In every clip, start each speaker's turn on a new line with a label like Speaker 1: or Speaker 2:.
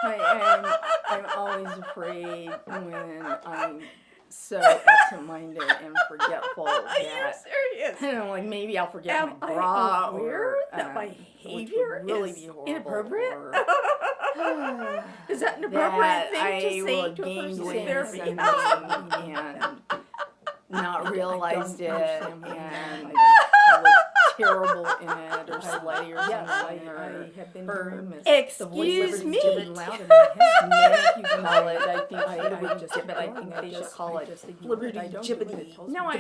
Speaker 1: I'm always afraid when I'm so absent-minded and forgetful.
Speaker 2: Are you serious?
Speaker 1: I don't know, like maybe I'll forget my bra.
Speaker 2: Am I aware that my behavior
Speaker 1: really
Speaker 2: is inappropriate?
Speaker 1: Or,
Speaker 2: is that an appropriate thing to say to a person in therapy?
Speaker 1: And not realized it, and I was terrible in it, or slutty, or something.
Speaker 3: I have been hearing this.
Speaker 2: Excuse me.
Speaker 3: Loud in my head.
Speaker 1: You call it, I think
Speaker 3: they should call it
Speaker 1: flibberty-gibbety.
Speaker 2: No, I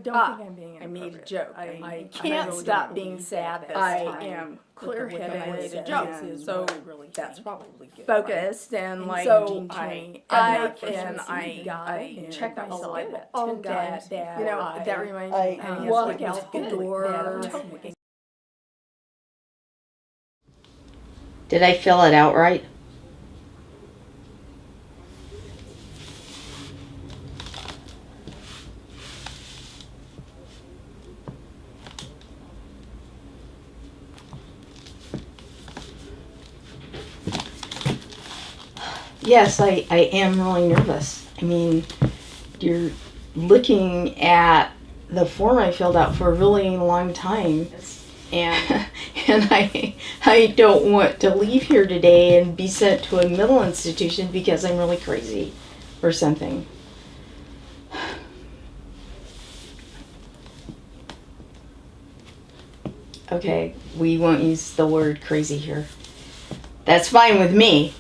Speaker 2: don't think I'm being inappropriate.
Speaker 1: I made a joke.
Speaker 3: I
Speaker 1: can't
Speaker 3: really
Speaker 1: stop
Speaker 3: don't
Speaker 1: being
Speaker 3: believe
Speaker 1: sad
Speaker 3: that.
Speaker 1: I
Speaker 3: This
Speaker 1: am
Speaker 3: time,
Speaker 1: clear-headed
Speaker 3: with the
Speaker 1: jokes,
Speaker 3: is
Speaker 1: so
Speaker 3: what I really
Speaker 1: that's
Speaker 3: think.
Speaker 1: probably good.
Speaker 2: Focused and like
Speaker 1: So
Speaker 2: I
Speaker 1: check
Speaker 2: myself
Speaker 1: myself
Speaker 2: all
Speaker 1: all
Speaker 2: that,
Speaker 1: that,
Speaker 2: you know,
Speaker 1: that reminds
Speaker 3: I
Speaker 1: me of
Speaker 2: walk
Speaker 1: like
Speaker 2: out the door.
Speaker 4: Did I fill it out right? Yes, I am really nervous. I mean, you're looking at the form I filled out for a really long time. And I don't want to leave here today and be sent to a mental institution because I'm really crazy or something. Okay, we won't use the word crazy here. That's fine with me.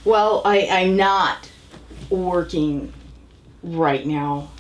Speaker 4: Well, I'm not working right now.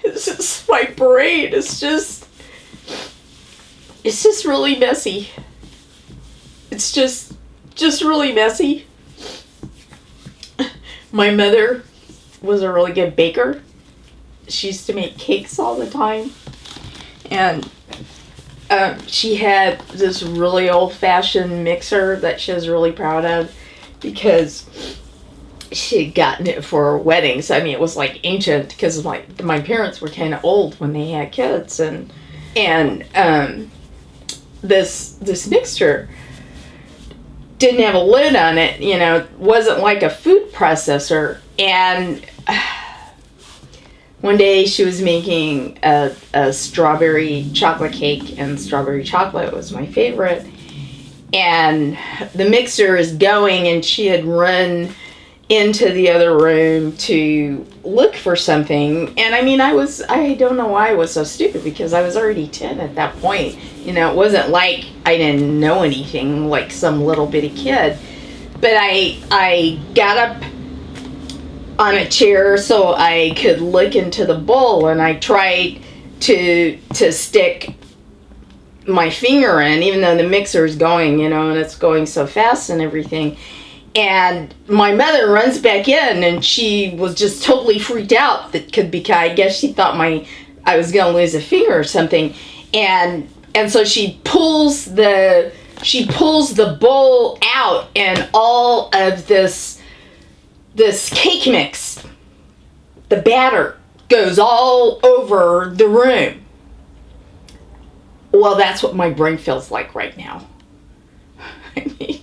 Speaker 4: It's just, my brain is just, it's just really messy. It's just really messy. My mother was a really good baker. She used to make cakes all the time. And she had this really old-fashioned mixer that she was really proud of because she had gotten it for weddings. I mean, it was like ancient because my parents were kind of old when they had kids, and this mixer didn't have a lid on it. You know, it wasn't like a food processor. And one day she was making a strawberry chocolate cake, and strawberry chocolate was my favorite. And the mixer is going, and she had run into the other room to look for something. And I mean, I don't know why I was so stupid, because I was already 10 at that point. You know, it wasn't like I didn't know anything like some little bitty kid. But I got up on a chair so I could look into the bowl, and I tried to stick my finger in, even though the mixer is going, you know, and it's going so fast and everything. And my mother runs back in, and she was just totally freaked out. Because I guess she thought I was gonna lose a finger or something. And so she pulls the bowl out, and all of this cake mix, the batter, goes all over the room. Well, that's what my brain feels like right now. I mean,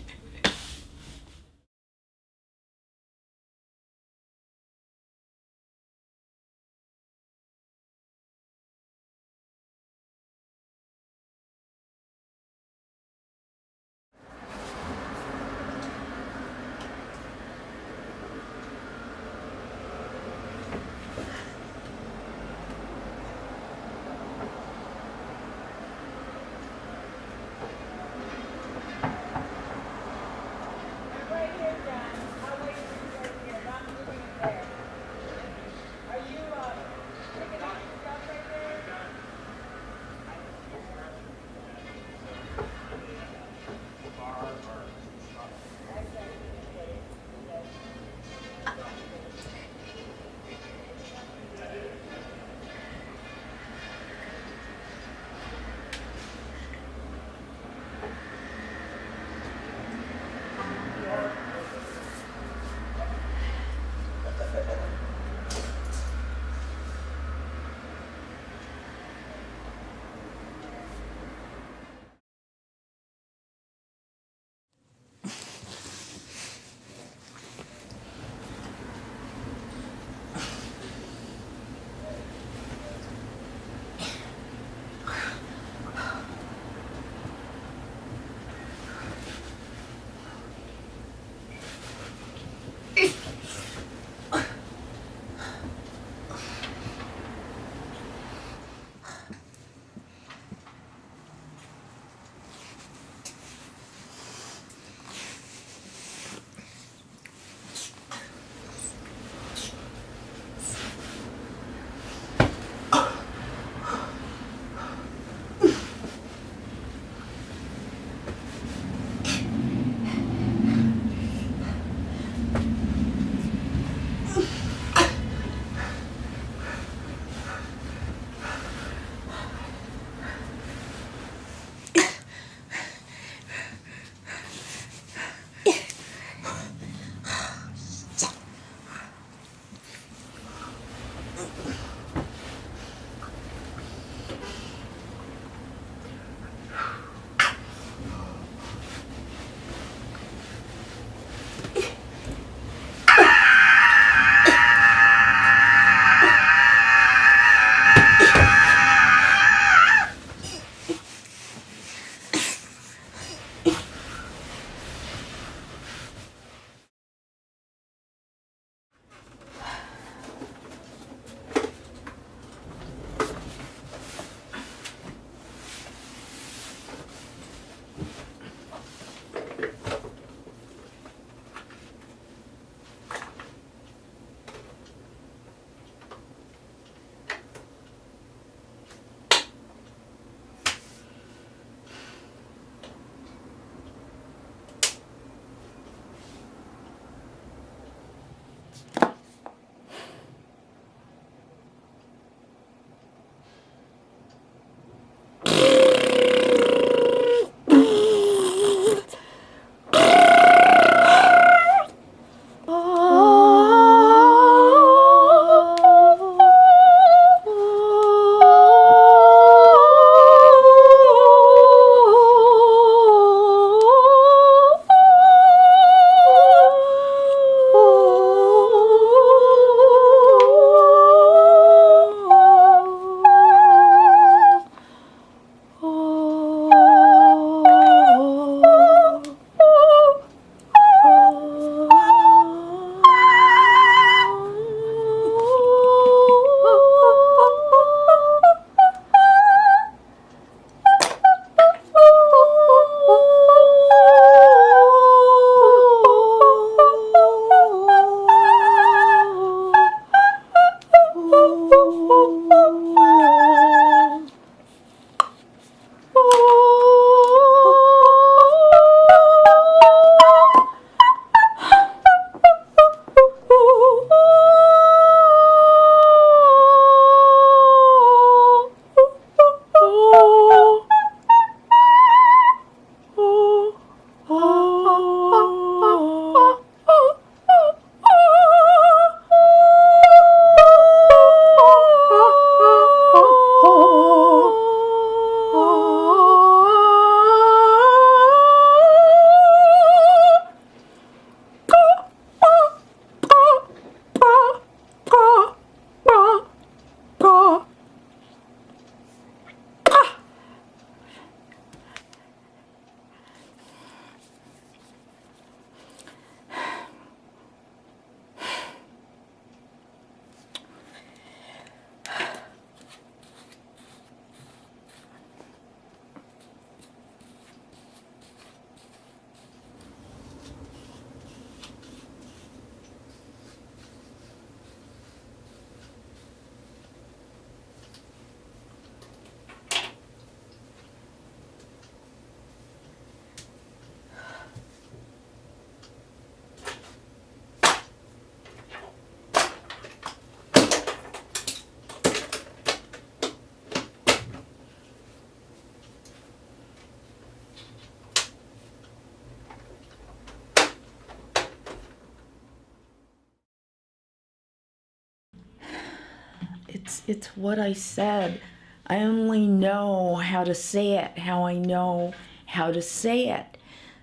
Speaker 4: It's what I said. I only know how to say it, how I know how to say it.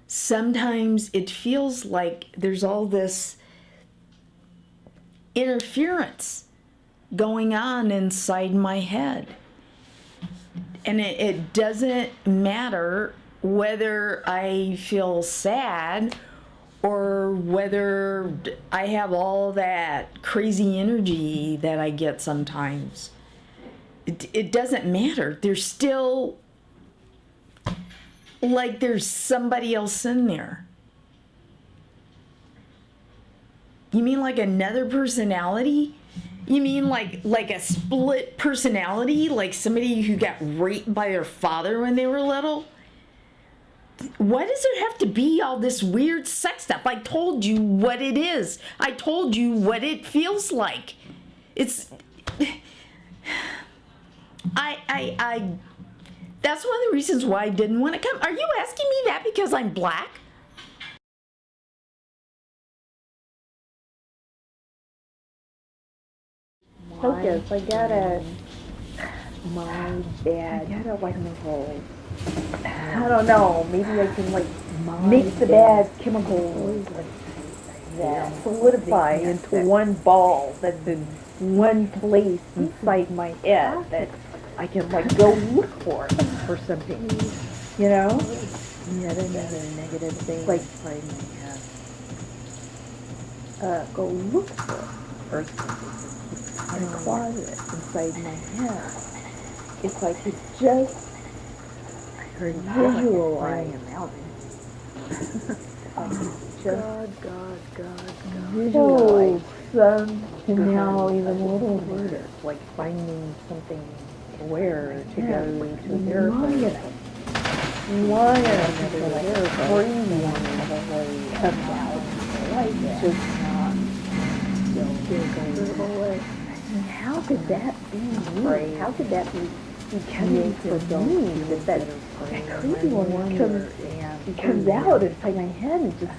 Speaker 4: Sometimes it feels like there's all this interference going on inside my head. And it doesn't matter whether I feel sad or whether I have all that crazy energy that I get sometimes. It doesn't matter. There's still, like, there's somebody else in there. You mean like another personality? You mean like a split personality? Like somebody who got raped by their father when they were little? Why does there have to be all this weird sex stuff? I told you what it is. I told you what it feels like. It's... That's one of the reasons why I didn't want to come. Are you asking me that because I'm black?
Speaker 2: Focus. I gotta. My bad. I gotta like I don't know. Maybe I can like mix the bad chemicals that solidify into one ball that's in one place inside my head that I can like go look for something. You know?
Speaker 3: Yet another negative thing
Speaker 2: Like-
Speaker 3: inside my head.
Speaker 2: Go look for in a closet inside my head. If I could just visualize. Visualize somehow even a little harder, like finding something where to go to a therapist. Long enough until I crazy about like that. Just not away. How could that be me? How could that be coming from me? That crazy one comes out inside my head and just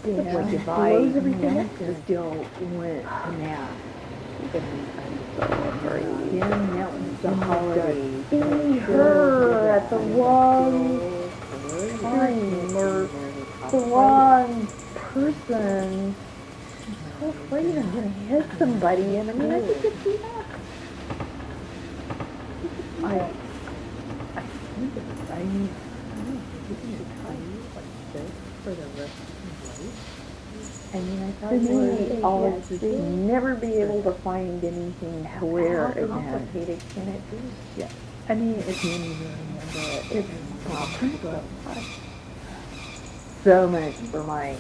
Speaker 2: like if blows everything up.
Speaker 3: Still went to mass.
Speaker 2: Then that was the holiday. Seeing her at the wrong time or the wrong person. I'm so afraid I'm gonna hit somebody, and I mean I could just do that. I think it's I need
Speaker 3: For the rest of
Speaker 2: I mean, I thought I'll just never be able to find anything to wear again. How complicated can it be? Yeah. I mean, it can't even remember it. It's complicated. So much for my.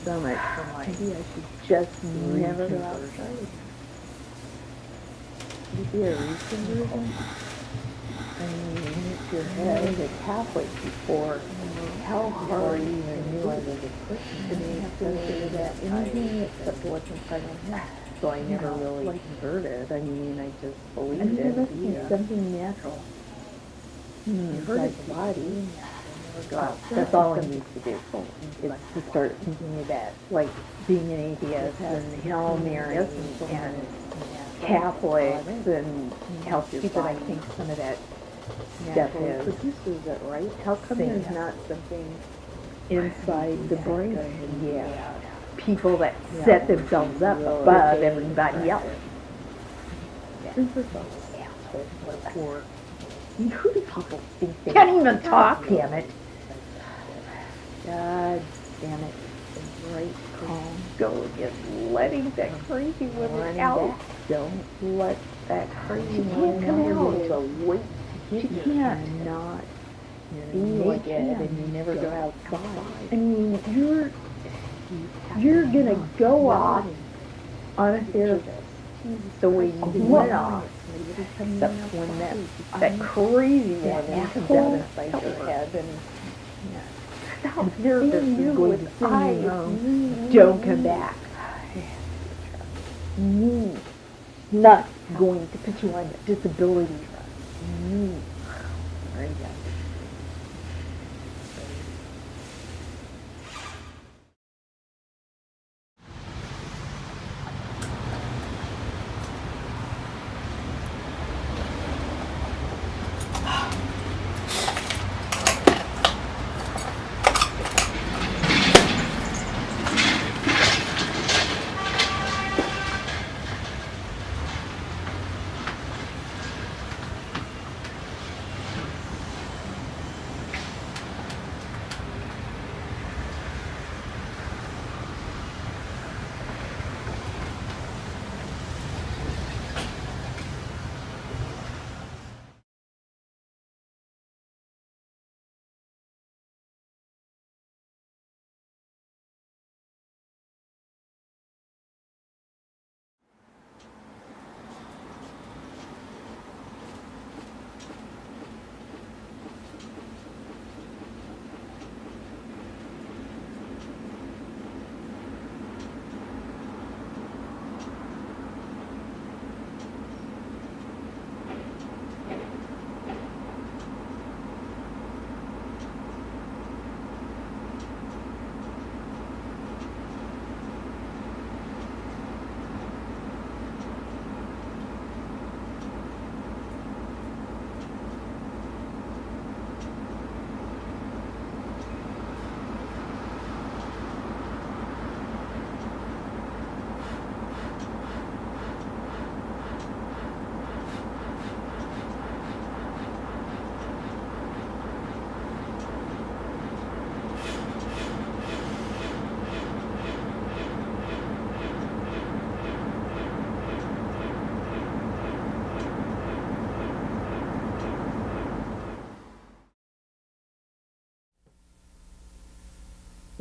Speaker 2: Maybe I should just never go outside. Maybe a reconversion. I mean, hit your head it's halfway before. How hard you even knew I was a Christian to be consider that anything except what's inside my head. So I never really converted. I mean, I just believed it. Must be something natural. Inside the body. That's all I need to do. Is to start thinking of that, like being an atheist and Hail Mary and Catholics and how stupid I think some of that stuff is.
Speaker 3: produces it, right? How come there's not something
Speaker 2: Inside the brain. Yeah. People that set themselves up above everybody else.
Speaker 3: or
Speaker 2: Who do people think they can't even talk, damn it. God damn it. Right, calm. Go again. Letting that crazy woman out.
Speaker 3: don't let that crazy
Speaker 2: She can't come out.
Speaker 3: It's a weight
Speaker 2: She can't.
Speaker 3: not
Speaker 2: Be like it,
Speaker 3: and you never go outside.
Speaker 2: I mean, you're gonna go off on a therapist the way you went off. Except when that crazy one comes out inside your head and stop therapist is going to send you home. Don't come back. Me, not going to put you on disability. Me. There you go.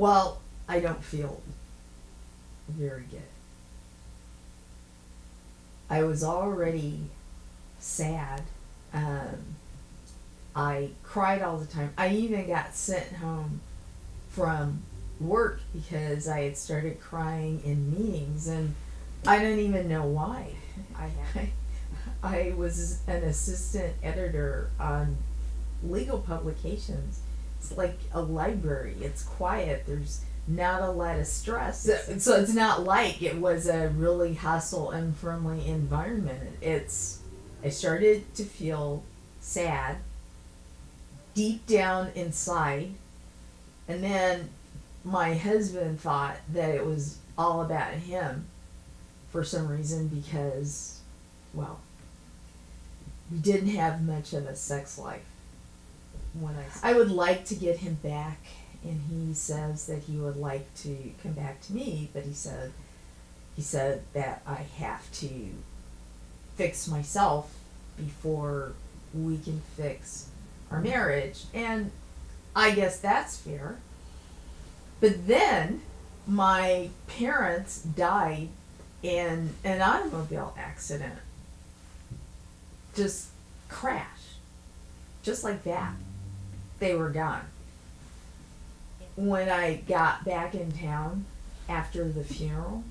Speaker 4: Well, I don't feel very good. I was already sad. I cried all the time. I even got sent home from work because I had started crying in meetings, and I don't even know why. I was an assistant editor on legal publications. It's like a library. It's quiet. There's not a lot of stress. So it's not like it was a really hostile, unfriendly environment. I started to feel sad deep down inside, and then my husband thought that it was all about him for some reason because, well, we didn't have much of a sex life. When I would like to get him back, and he says that he would like to come back to me, but he said that I have to fix myself before we can fix our marriage, and I guess that's fair. But then my parents died in an automobile accident. Just crashed. Just like that. They were gone. When I got back in town after the funeral,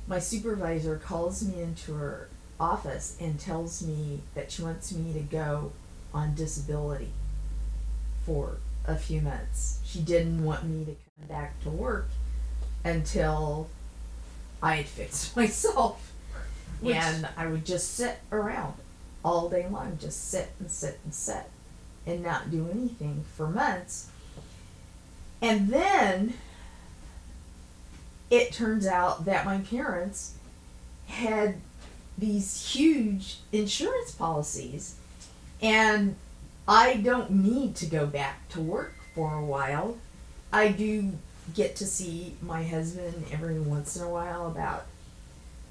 Speaker 4: my supervisor calls me into her office and tells me that she wants me to go on disability for a few months. She didn't want me to come back to work until I had fixed myself. And I would just sit around all day long, just sit and sit and sit and not do anything for months. And then it turns out that my parents had these huge insurance policies, and I don't need to go back to work for a while. I do get to see my husband every once in a while, about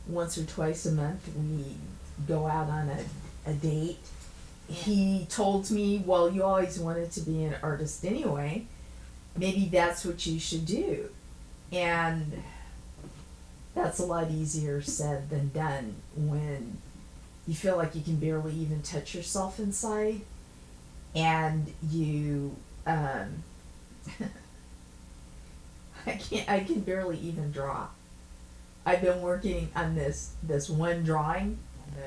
Speaker 4: once or twice a month. We go out on a date. He told me, well, you always wanted to be an artist anyway. Maybe that's what you should do. And that's a lot easier said than done when you feel like you can barely even touch yourself inside, and you I can barely even draw. I've been working on this one drawing.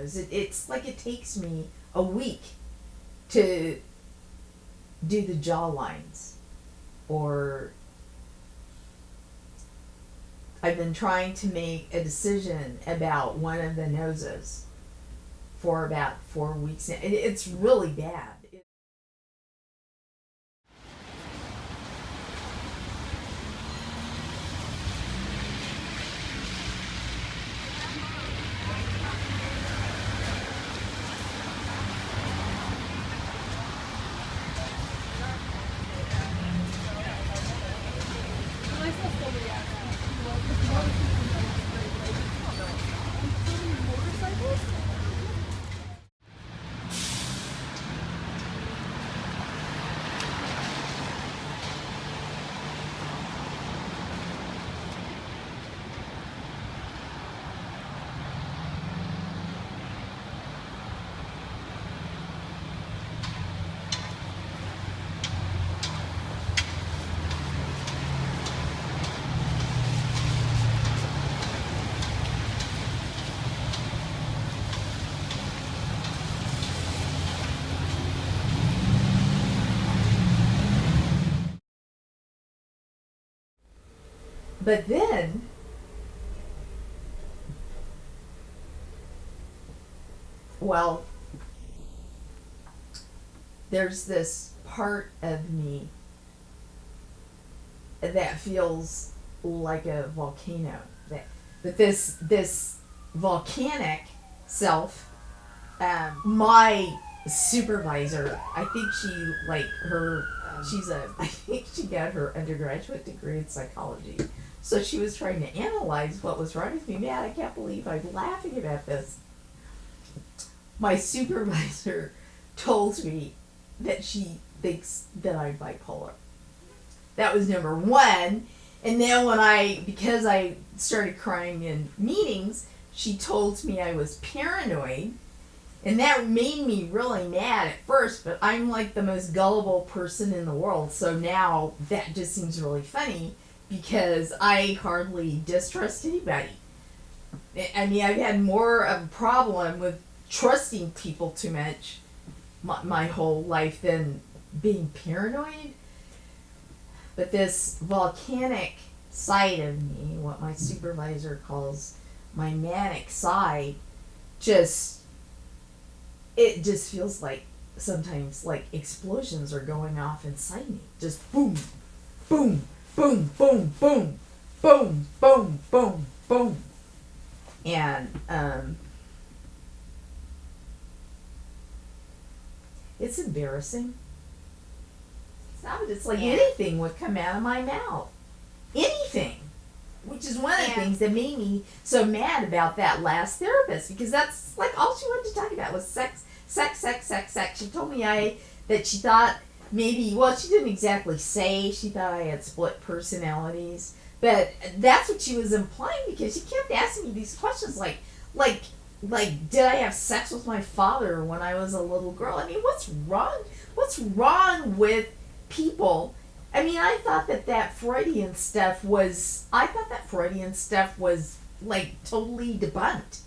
Speaker 4: It's like it takes me a week to do the jaw lines, or I've been trying to make a decision about one of the noses for about 4 weeks. It's really bad. But then, well, there's this part of me that feels like a volcano. But this volcanic self, my supervisor, I think I think she got her undergraduate degree in psychology. So she was trying to analyze what was wrong with me. Man, I can't believe I'm laughing about this. My supervisor told me that she thinks that I'm bipolar. That was number one. And then because I started crying in meetings, she told me I was paranoid. And that made me really mad at first, but I'm like the most gullible person in the world. So now that just seems really funny because I hardly distrust anybody. I mean, I've had more of a problem with trusting people too much my whole life than being paranoid. But this volcanic side of me, what my supervisor calls my manic side, it just feels like sometimes like explosions are going off inside me. Just boom, boom, boom, boom, boom, boom, boom, boom, boom. And it's embarrassing. It's like anything would come out of my mouth. Anything. Which is one of the things that made me so mad about that last therapist, because that's like all she wanted to talk about was sex, sex, sex, sex, sex. She told me that she thought maybe, well, she didn't exactly say she thought I had split personalities, but that's what she was implying, because she kept asking me these questions like did I have sex with my father when I was a little girl? I mean, what's wrong? What's wrong with people? I mean, I thought that Freudian stuff was like totally debunked.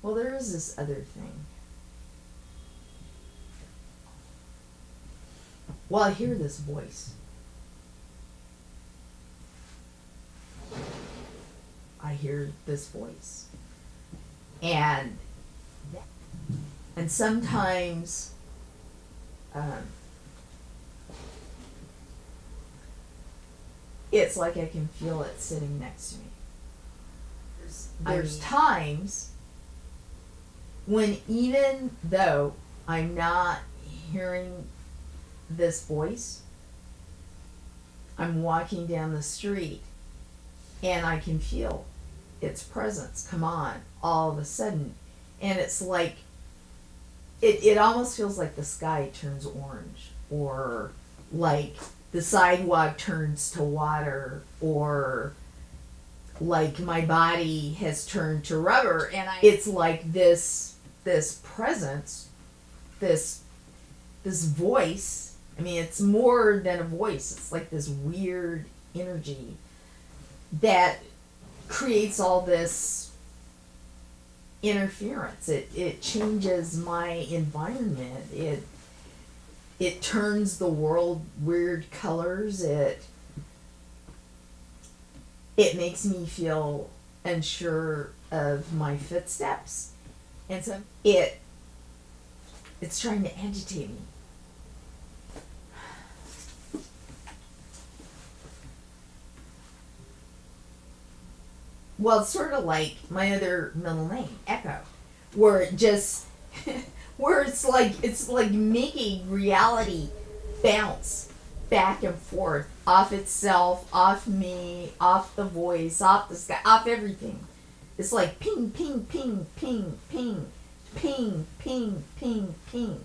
Speaker 4: Well, there is this other thing. Well, I hear this voice. I hear this voice. And sometimes it's like I can feel it sitting next to me. There's times when, even though I'm not hearing this voice, I'm walking down the street and I can feel its presence come on all of a sudden. And it's like, it almost feels like the sky turns orange, or like the sidewalk turns to water, or like my body has turned to rubber. And it's like this presence, this voice. I mean, it's more than a voice. It's like this weird energy that creates all this interference. It changes my environment. It turns the world weird colors. It makes me feel
Speaker 5: unsure of my footsteps, and so it's trying to agitate me. Well, it's sort of like my other middle name, Echo, where it just, where it's like making reality bounce back and forth off itself, off me, off the voice, off the sky, off everything. It's like ping, ping, ping, ping, ping, ping, ping, ping, ping.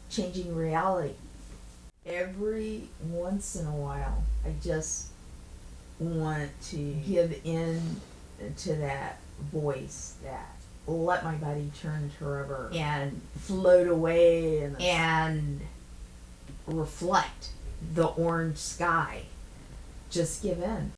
Speaker 5: Changing reality. Every once in a while, I just want to give in to that voice, that let my body turn to rubber and float away and reflect the orange sky. Just give in.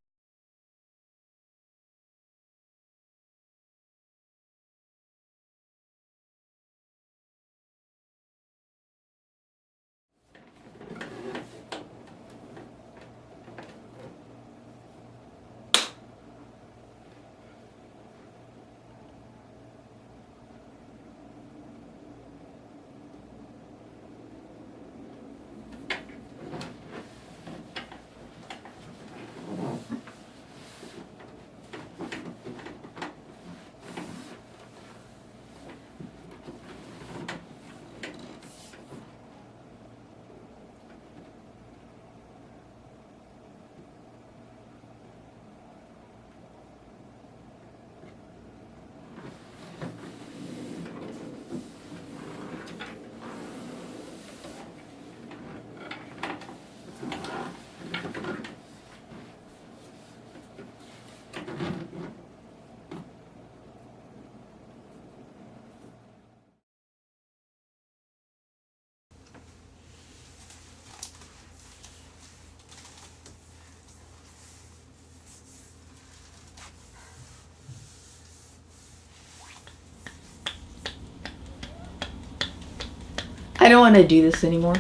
Speaker 4: I don't want to do this anymore.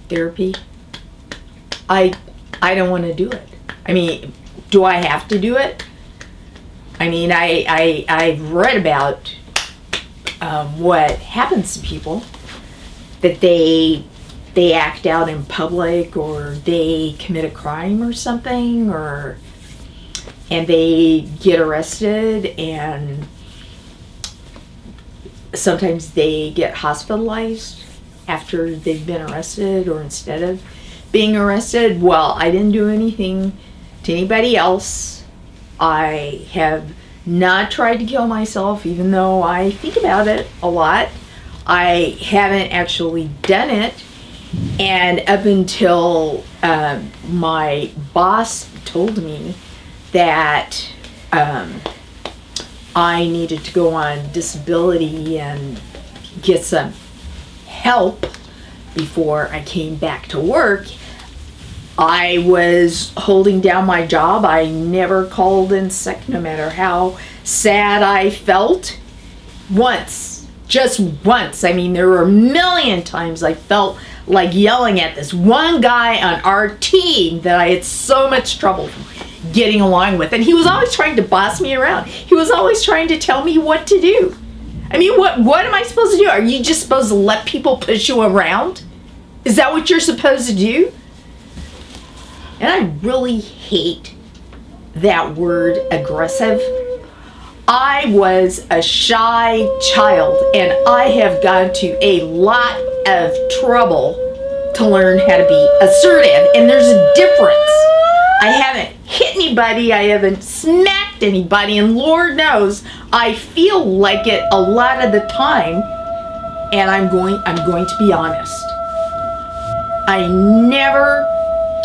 Speaker 4: Therapy. I don't want to do it. I mean, do I have to do it? I mean, I've read about what happens to people, that they act out in public, or they commit a crime or something, and they get arrested, and sometimes they get hospitalized after they've been arrested or instead of being arrested. Well, I didn't do anything to anybody else. I have not tried to kill myself, even though I think about it a lot. I haven't actually done it. And up until my boss told me that I needed to go on disability and get some help before I came back to work, I was holding down my job. I never called in sick, no matter how sad I felt. Once, just once. I mean, there were a million times I felt like yelling at this one guy on our team that I had so much trouble getting along with, and he was always trying to boss me around. He was always trying to tell me what to do. I mean, what am I supposed to do? Are you just supposed to let people push you around? Is that what you're supposed to do? And I really hate that word, aggressive. I was a shy child, and I have gone to a lot of trouble to learn how to be assertive, and there's a difference. I haven't hit anybody, I haven't smacked anybody, and Lord knows I feel like it a lot of the time, and I'm going to be honest. I never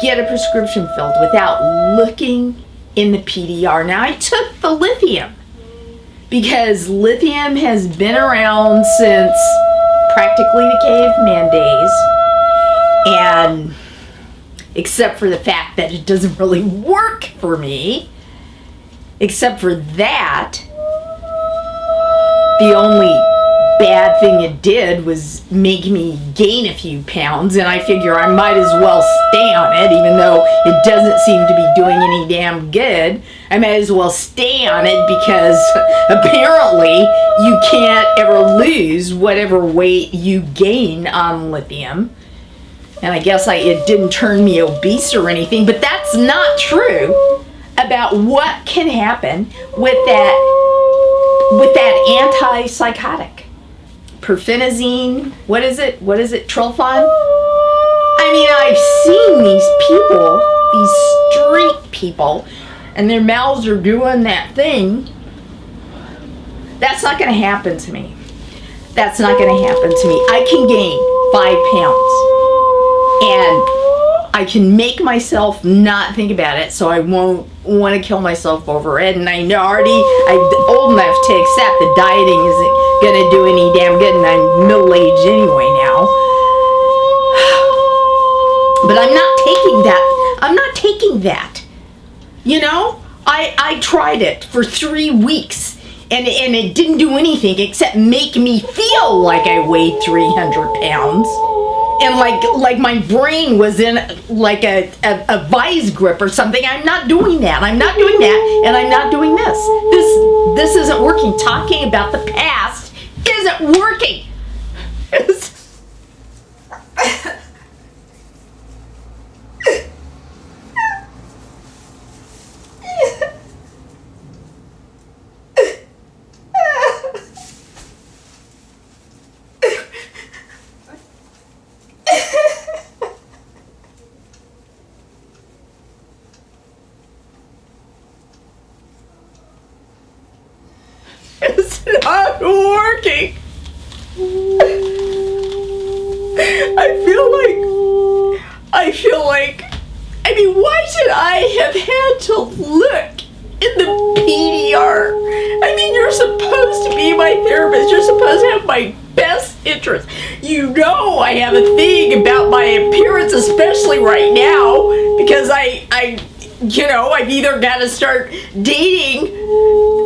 Speaker 4: get a prescription filled without looking in the PDR. Now, I took the lithium because lithium has been around since practically the caveman days, and except for the fact that it doesn't really work for me, except for that, the only bad thing it did was make me gain a few pounds, and I figure I might as well stay on it, even though it doesn't seem to be doing any damn good. I might as well stay on it because apparently you can't ever lose whatever weight you gain on lithium. And I guess it didn't turn me obese or anything, but that's not true about what can happen with that antipsychotic. Perfenazine, what is it, Trolfon? I mean, I've seen these people, these street people, and their mouths are doing that thing. That's not going to happen to me. That's not going to happen to me. I can gain 5 pounds, and I can make myself not think about it, so I won't want to kill myself over it. And I'm old enough to accept that dieting isn't going to do any damn good, and I'm middle-aged anyway now. But I'm not taking that. I'm not taking that. You know, I tried it for 3 weeks, and it didn't do anything except make me feel like I weighed 300 pounds. And like my brain was in like a vice grip or something. I'm not doing that. I'm not doing that, and I'm not doing this. This isn't working. Talking about the past isn't working. It's not working. I mean, why should I have had to look in the PDR? I mean, you're supposed to be my therapist. You're supposed to have my best interest. You know I have a thing about my appearance, especially right now, because I've either got to start dating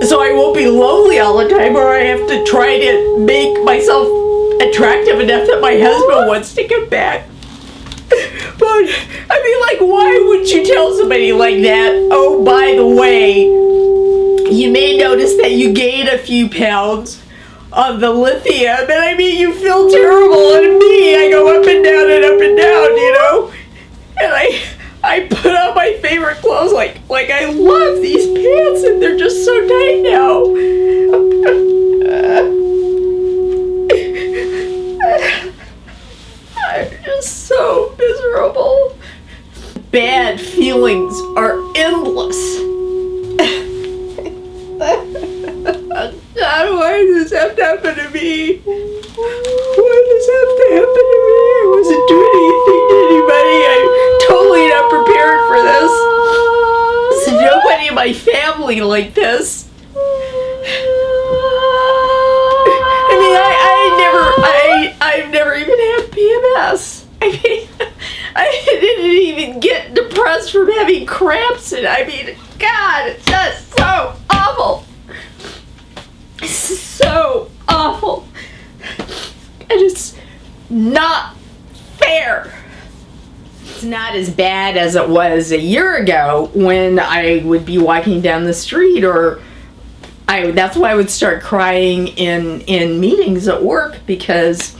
Speaker 4: so I won't be lonely all the time, or I have to try to make myself attractive enough that my husband wants to come back. But, I mean, like, why would you tell somebody like that, oh, by the way, you may notice that you gained a few pounds on the lithium, and I mean, you feel terrible, and me, I go up and down, you know? And I put on my favorite clothes, like I love these pants, and they're just so tight now. I'm just so miserable. Bad feelings are endless. God, why does this have to happen to me? Why does this have to happen to me? I wasn't doing anything to anybody. I'm totally not prepared for this. There's nobody in my family like this. I mean, I've never even had PMS. I mean, I didn't even get depressed from having cramps, and I mean, God, it's just so awful. It's so awful. And it's not fair. It's not as bad as it was a year ago when I would be walking down the street, or that's why I would start crying in meetings at work, because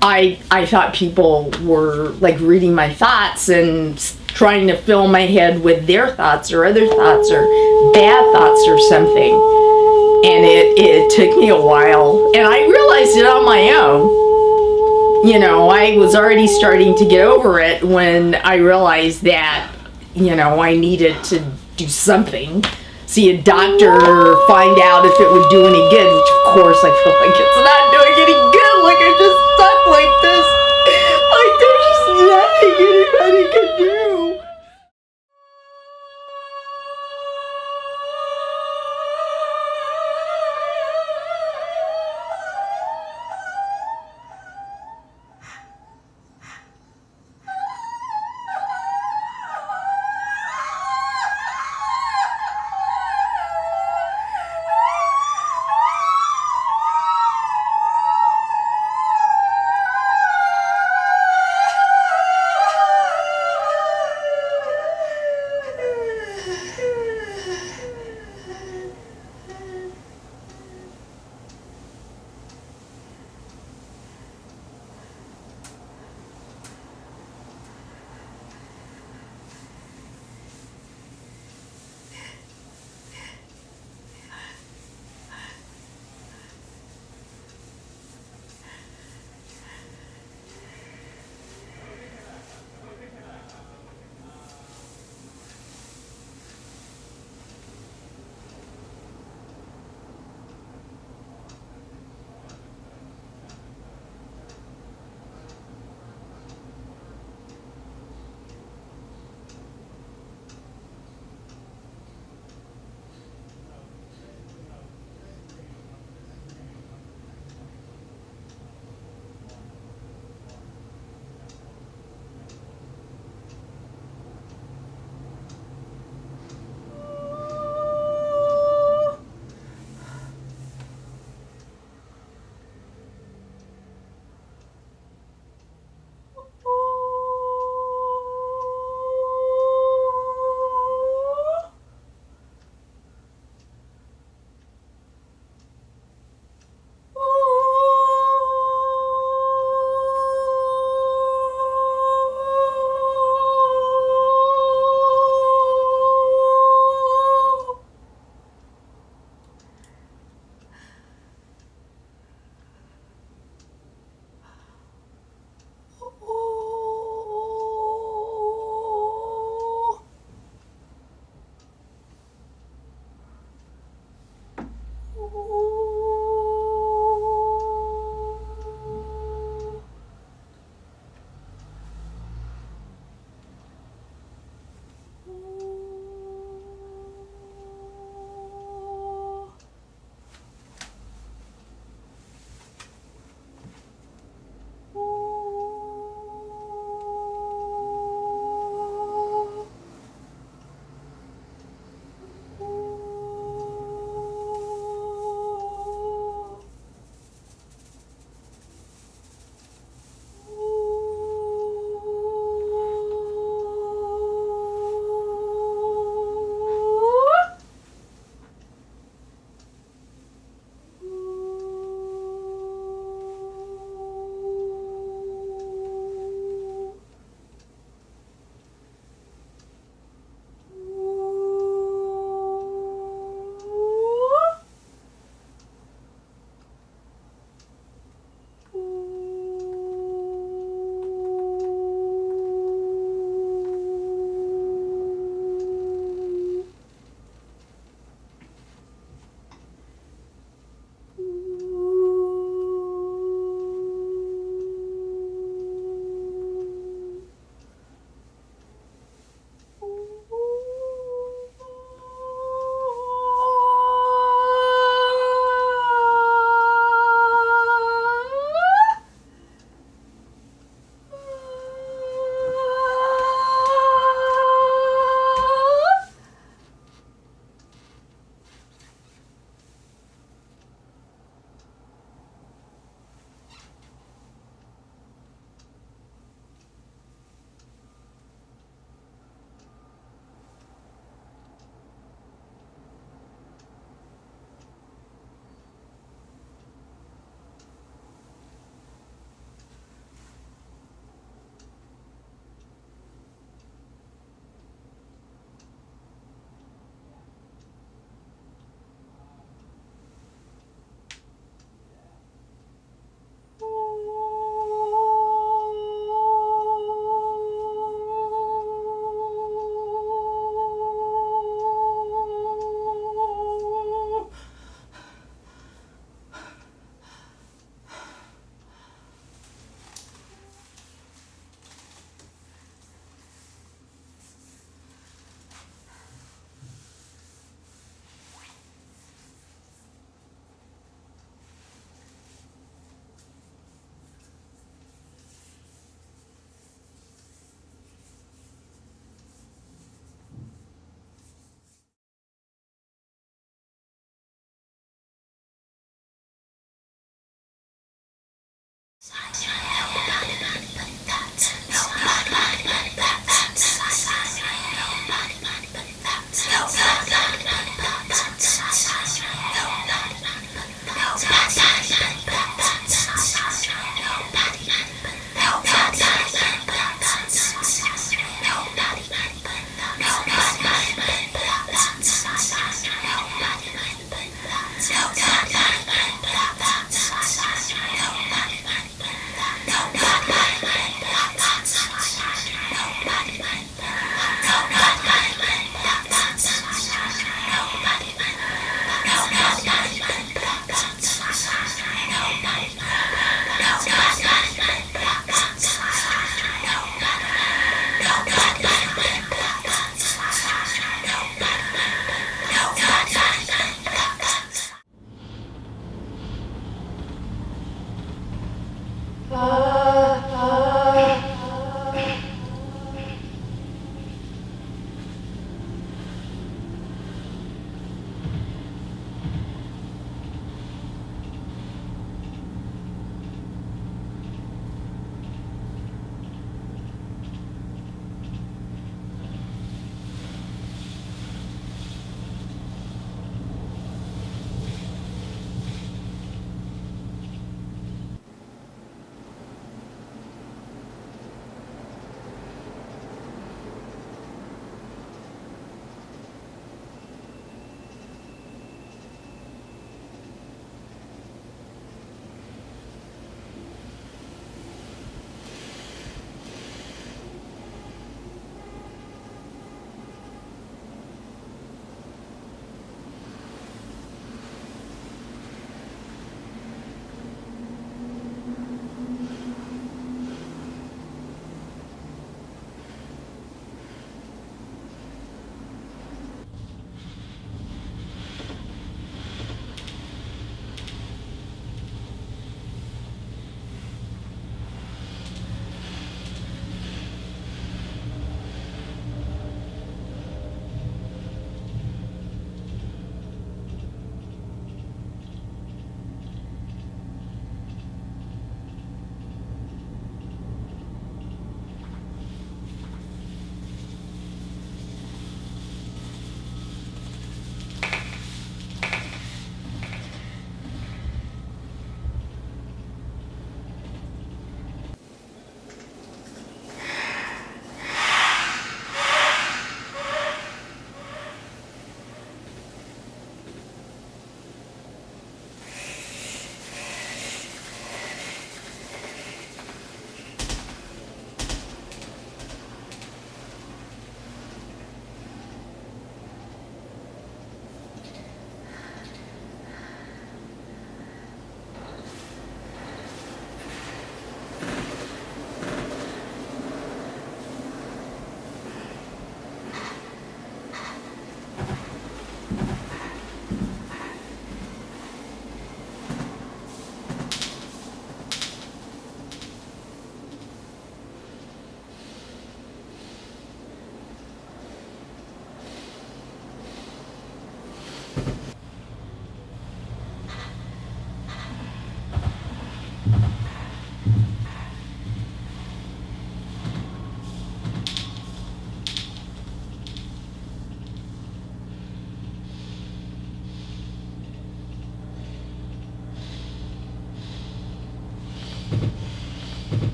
Speaker 4: I thought people were like reading my thoughts and trying to fill my head with their thoughts or other thoughts or bad thoughts or something. And it took me a while, and I realized it on my own. You know, I was already starting to get over it when I realized that, you know, I needed to do something. See a doctor, or find out if it would do any good, which of course I feel like it's not doing any good. Like, I'm just stuck like this. Like, there's just nothing anybody can do.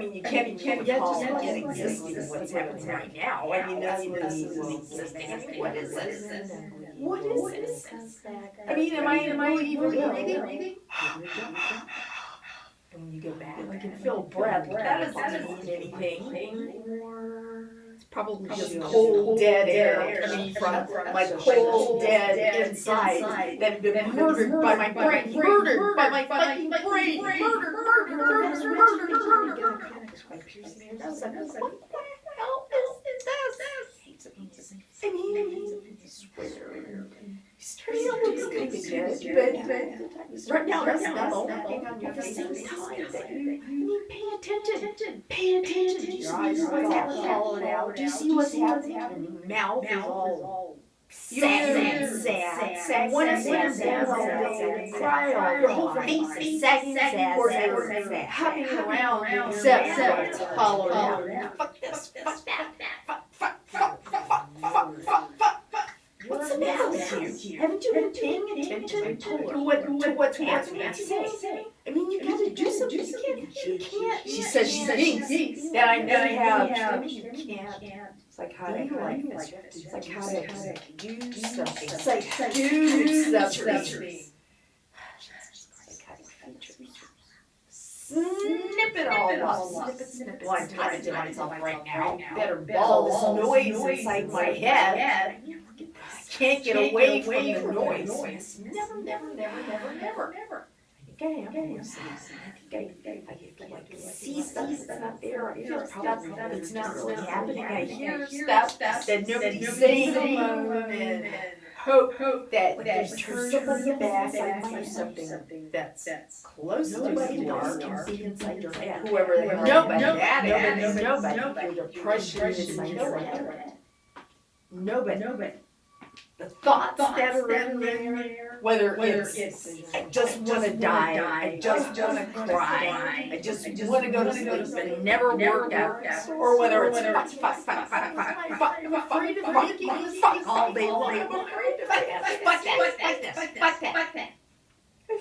Speaker 5: mean, you can't call it existing what's happening right now. I mean, that's what this is existing. I mean, what is this? What is this? I mean, am I even breathing? And when you go back, I can feel breath. That doesn't mean anything. It's probably just cold, dead air coming from my cold, dead inside that have been murdered by my brain. Murdered by my fucking brain. Murdered. What the hell is this? I mean, it looks kind of good, but right now that's not all happening on your face. At the same time that you pay attention. Pay attention. Your eyes are all hollowed out. Do you see what's happening? Your mouth is all sad. One is sad all day. Cry your whole face is sagging, hopping around, except it's hollowed out. Fuck this. Fuck that. Fuck. What's the matter with you? Haven't you been paying attention to what's happening today? I mean, you gotta do something. You can't. She says she thinks that I may have. You can't. Psychotic like this. Psychotic. Do something. Psychotic. Do something. Snip it all off. Snip it. Well, I'm tired of myself right now. Better ball this noise inside my head. I can't get away from the noise. Never. I think I am. I can see stuff that's not there. I feel stuff that's not really happening. I hear stuff that nobody's saying alone, and hope that there's somebody back. I find something that's close to the dark and see inside your head. Whoever they are. Nobody. Your depression is inside your head. Nobody. The thoughts that are in there, whether it's I just want to die, I just want to cry, I just want to go to sleep and never work out, or whether it's fuck all day long, fuck that.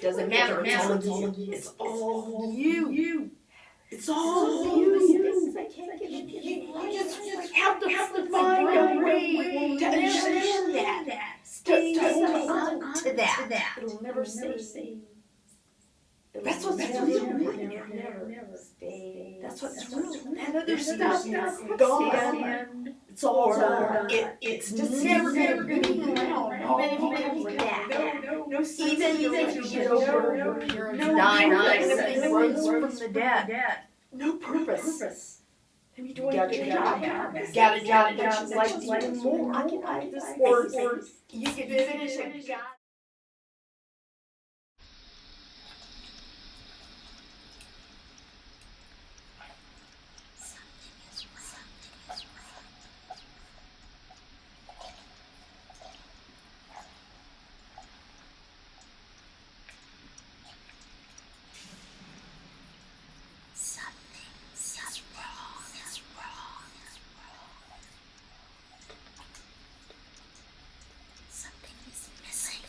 Speaker 5: Doesn't matter. It's all you. It's all you. You just have to find a way to understand that. To hold on to that. It'll never stay. That's what's real. Never stay. That's what's real. That other stuff is gone. It's all done. It's just never gonna be around. Even if you come back. Even if you get over your parents dying, even if they rose from the dead. No purpose. You got your job. Got a job that you like even more. Occupy this or you can finish a job.
Speaker 6: Something is missing.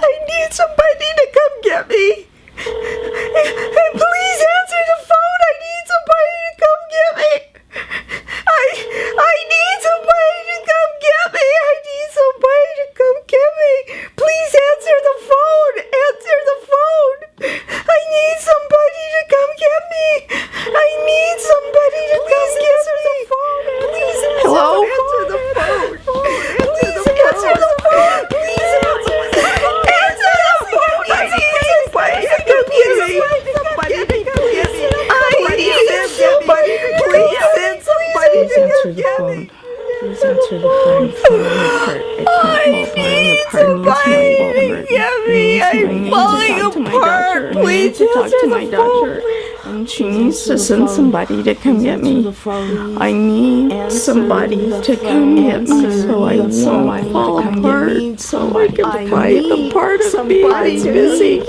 Speaker 4: I need somebody to come get me. And please answer the phone. I need somebody to come get me. I need somebody to come get me. I need somebody to come get me. Please answer the phone. Answer the phone. I need somebody to come get me. I need somebody to come get me. Please answer the phone. Please answer the phone. Please answer the phone. Answer the phone. I need somebody to come get me. Somebody to come get me. I need somebody to please send somebody to come get me.
Speaker 2: Please answer the phone.
Speaker 4: I need somebody to get me. I'm falling apart. Please answer the phone. She needs to send somebody to come get me. I need somebody to come get me so I won't fall apart. So I can fight the part of me that's missing.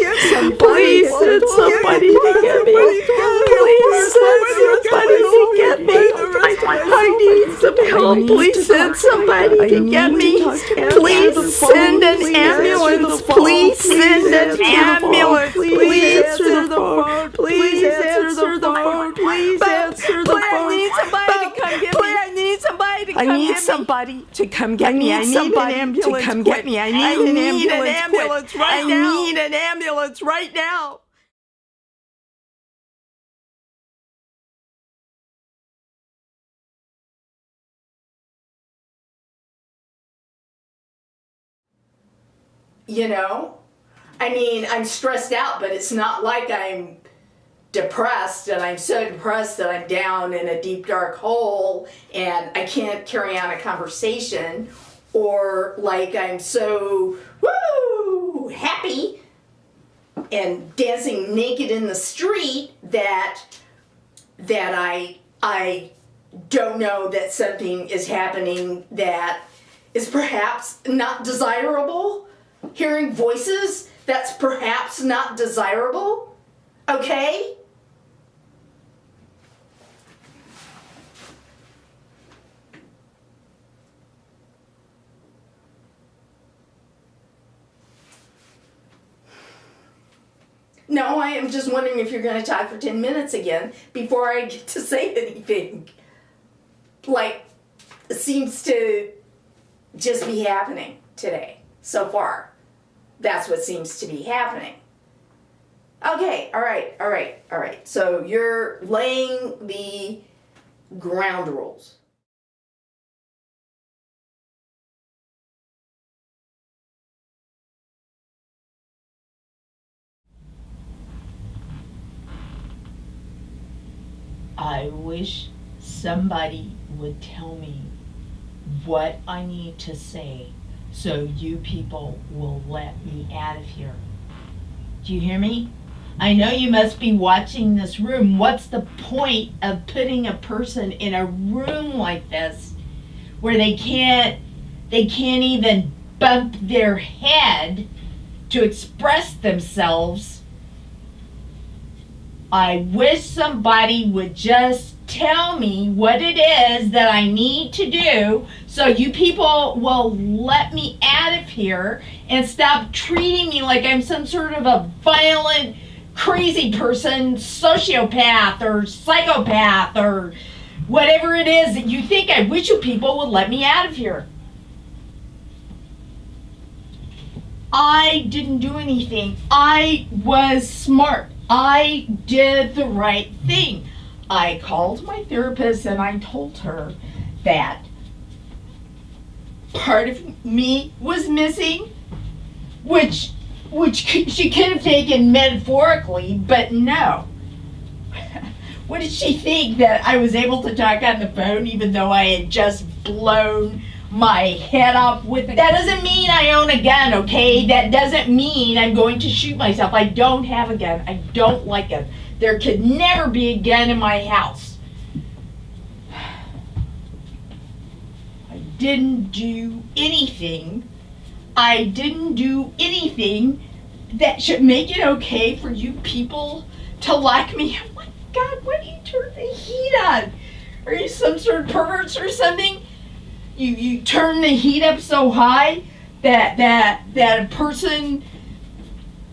Speaker 4: Please send somebody to get me. Please send somebody to get me. I need some help. Please send somebody to get me. Please send an ambulance. Please send an ambulance. Please answer the phone. Please answer the phone. Please answer the phone. I need somebody to come get me. I need somebody to come get me. I need somebody to come get me. I need an ambulance to come get me. I need an ambulance right now. I need an ambulance right now. You know, I mean, I'm stressed out, but it's not like I'm depressed and I'm so depressed that I'm down in a deep dark hole and I can't carry on a conversation, or like I'm so happy and dancing naked in the street that I don't know that something is happening that is perhaps not desirable. Hearing voices that's perhaps not desirable. Okay? No, I am just wondering if you're going to talk for 10 minutes again before I get to say anything. Like, it seems to just be happening today, so far. That's what seems to be happening. Okay, all right. So you're laying the ground rules.
Speaker 5: I wish somebody would tell me what I need to say so you people will let me out of here. Do you hear me? I know you must be watching this room. What's the point of putting a person in a room like this where they can't even bump their head to express themselves? I wish somebody would just tell me what it is that I need to do so you people will let me out of here and stop treating me like I'm some sort of a violent, crazy person, sociopath or psychopath or whatever it is that you think. I wish you people would let me out of here. I didn't do anything. I was smart. I did the right thing. I called my therapist and I told her that part of me was missing, which she could have taken metaphorically, but no. What did she think, that I was able to talk on the phone even though I had just blown my head off with it? That doesn't mean I own a gun, okay? That doesn't mean I'm going to shoot myself. I don't have a gun. I don't like it. There could never be a gun in my house. I didn't do anything. I didn't do anything that should make it okay for you people to like me. Oh my God, why do you turn the heat on? Are you some sort of perverts or something? You turn the heat up so high that a person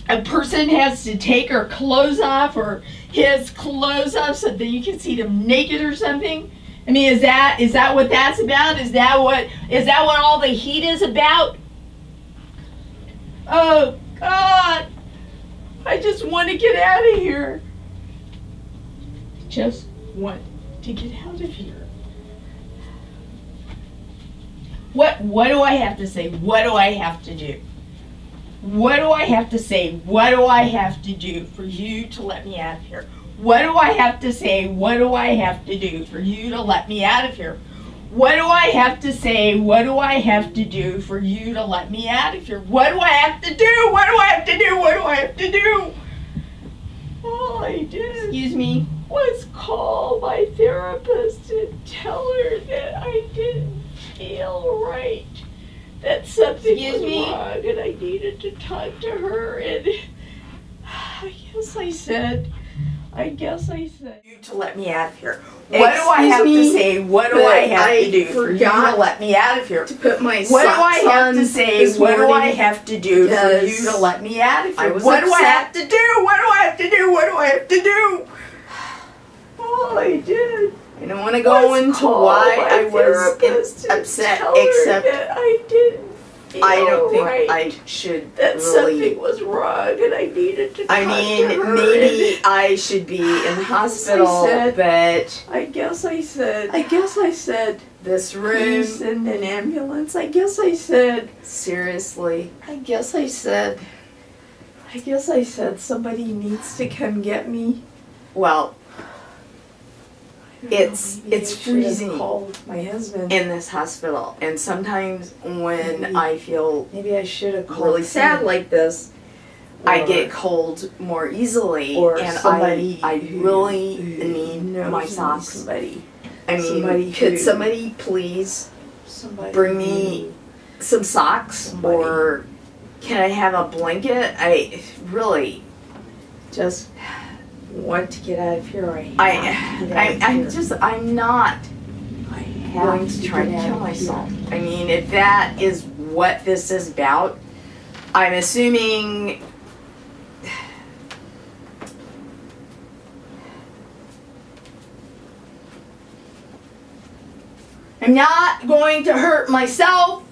Speaker 5: a person has to take her clothes off or his clothes off so that you can see them naked or something? I mean, is that what that's about? Is that what all the heat is about? Oh God, I just want to get out of here. Just want to get out of here. What do I have to say? What do I have to do? What do I have to say? What do I have to do for you to let me out of here? What do I have to say? What do I have to do for you to let me out of here? What do I have to say? What do I have to do for you to let me out of here? What do I have to do? What do I have to do? What do I have to do? All I did, excuse me, was call my therapist and tell her that I didn't feel right. That something was wrong and I needed to talk to her, and I guess I said you to let me out of here. What do I have to say? What do I have to do for you to let me out of here?
Speaker 4: To put my
Speaker 5: What do I
Speaker 4: socks
Speaker 5: have
Speaker 4: on
Speaker 5: to say?
Speaker 4: this
Speaker 5: What do I
Speaker 4: morning
Speaker 5: have to do for you
Speaker 4: because
Speaker 5: to let me out of
Speaker 4: I
Speaker 5: here?
Speaker 4: was
Speaker 5: What do I
Speaker 4: upset.
Speaker 5: have to do? What do I have to do? What do I have to do? All I did.
Speaker 4: I don't want to go into why I was upset, except
Speaker 5: I didn't feel
Speaker 4: I don't think
Speaker 5: right.
Speaker 4: I should
Speaker 5: That
Speaker 4: really.
Speaker 5: something was wrong and I needed to talk
Speaker 4: I mean,
Speaker 5: to her.
Speaker 4: maybe I should be in the hospital,
Speaker 5: said-
Speaker 4: but
Speaker 5: I guess I said
Speaker 4: this
Speaker 5: please
Speaker 4: room,
Speaker 5: send an ambulance. I guess I said
Speaker 4: seriously,
Speaker 5: somebody needs to come get me.
Speaker 4: well,
Speaker 5: I don't know,
Speaker 4: it's
Speaker 5: maybe I should have
Speaker 4: freezing
Speaker 5: called my husband.
Speaker 4: in this hospital, and sometimes when
Speaker 5: Maybe.
Speaker 4: I feel
Speaker 5: Maybe I should have called
Speaker 4: really sad
Speaker 5: him.
Speaker 4: like this, I
Speaker 5: Or-
Speaker 4: get cold more easily,
Speaker 5: or
Speaker 4: and
Speaker 5: somebody
Speaker 4: I
Speaker 5: who-
Speaker 4: really
Speaker 5: who
Speaker 4: need
Speaker 5: knows
Speaker 4: my
Speaker 5: me,
Speaker 4: socks.
Speaker 5: Somebody
Speaker 4: I mean,
Speaker 5: somebody
Speaker 4: could
Speaker 5: who-
Speaker 4: somebody please
Speaker 5: somebody
Speaker 4: bring me some socks,
Speaker 5: Somebody.
Speaker 4: or can I have a blanket? I really,
Speaker 5: who just want to get out of here. I'm not going to
Speaker 4: try to kill myself. I mean, if that is what this is about, I'm assuming. I'm not going to hurt myself.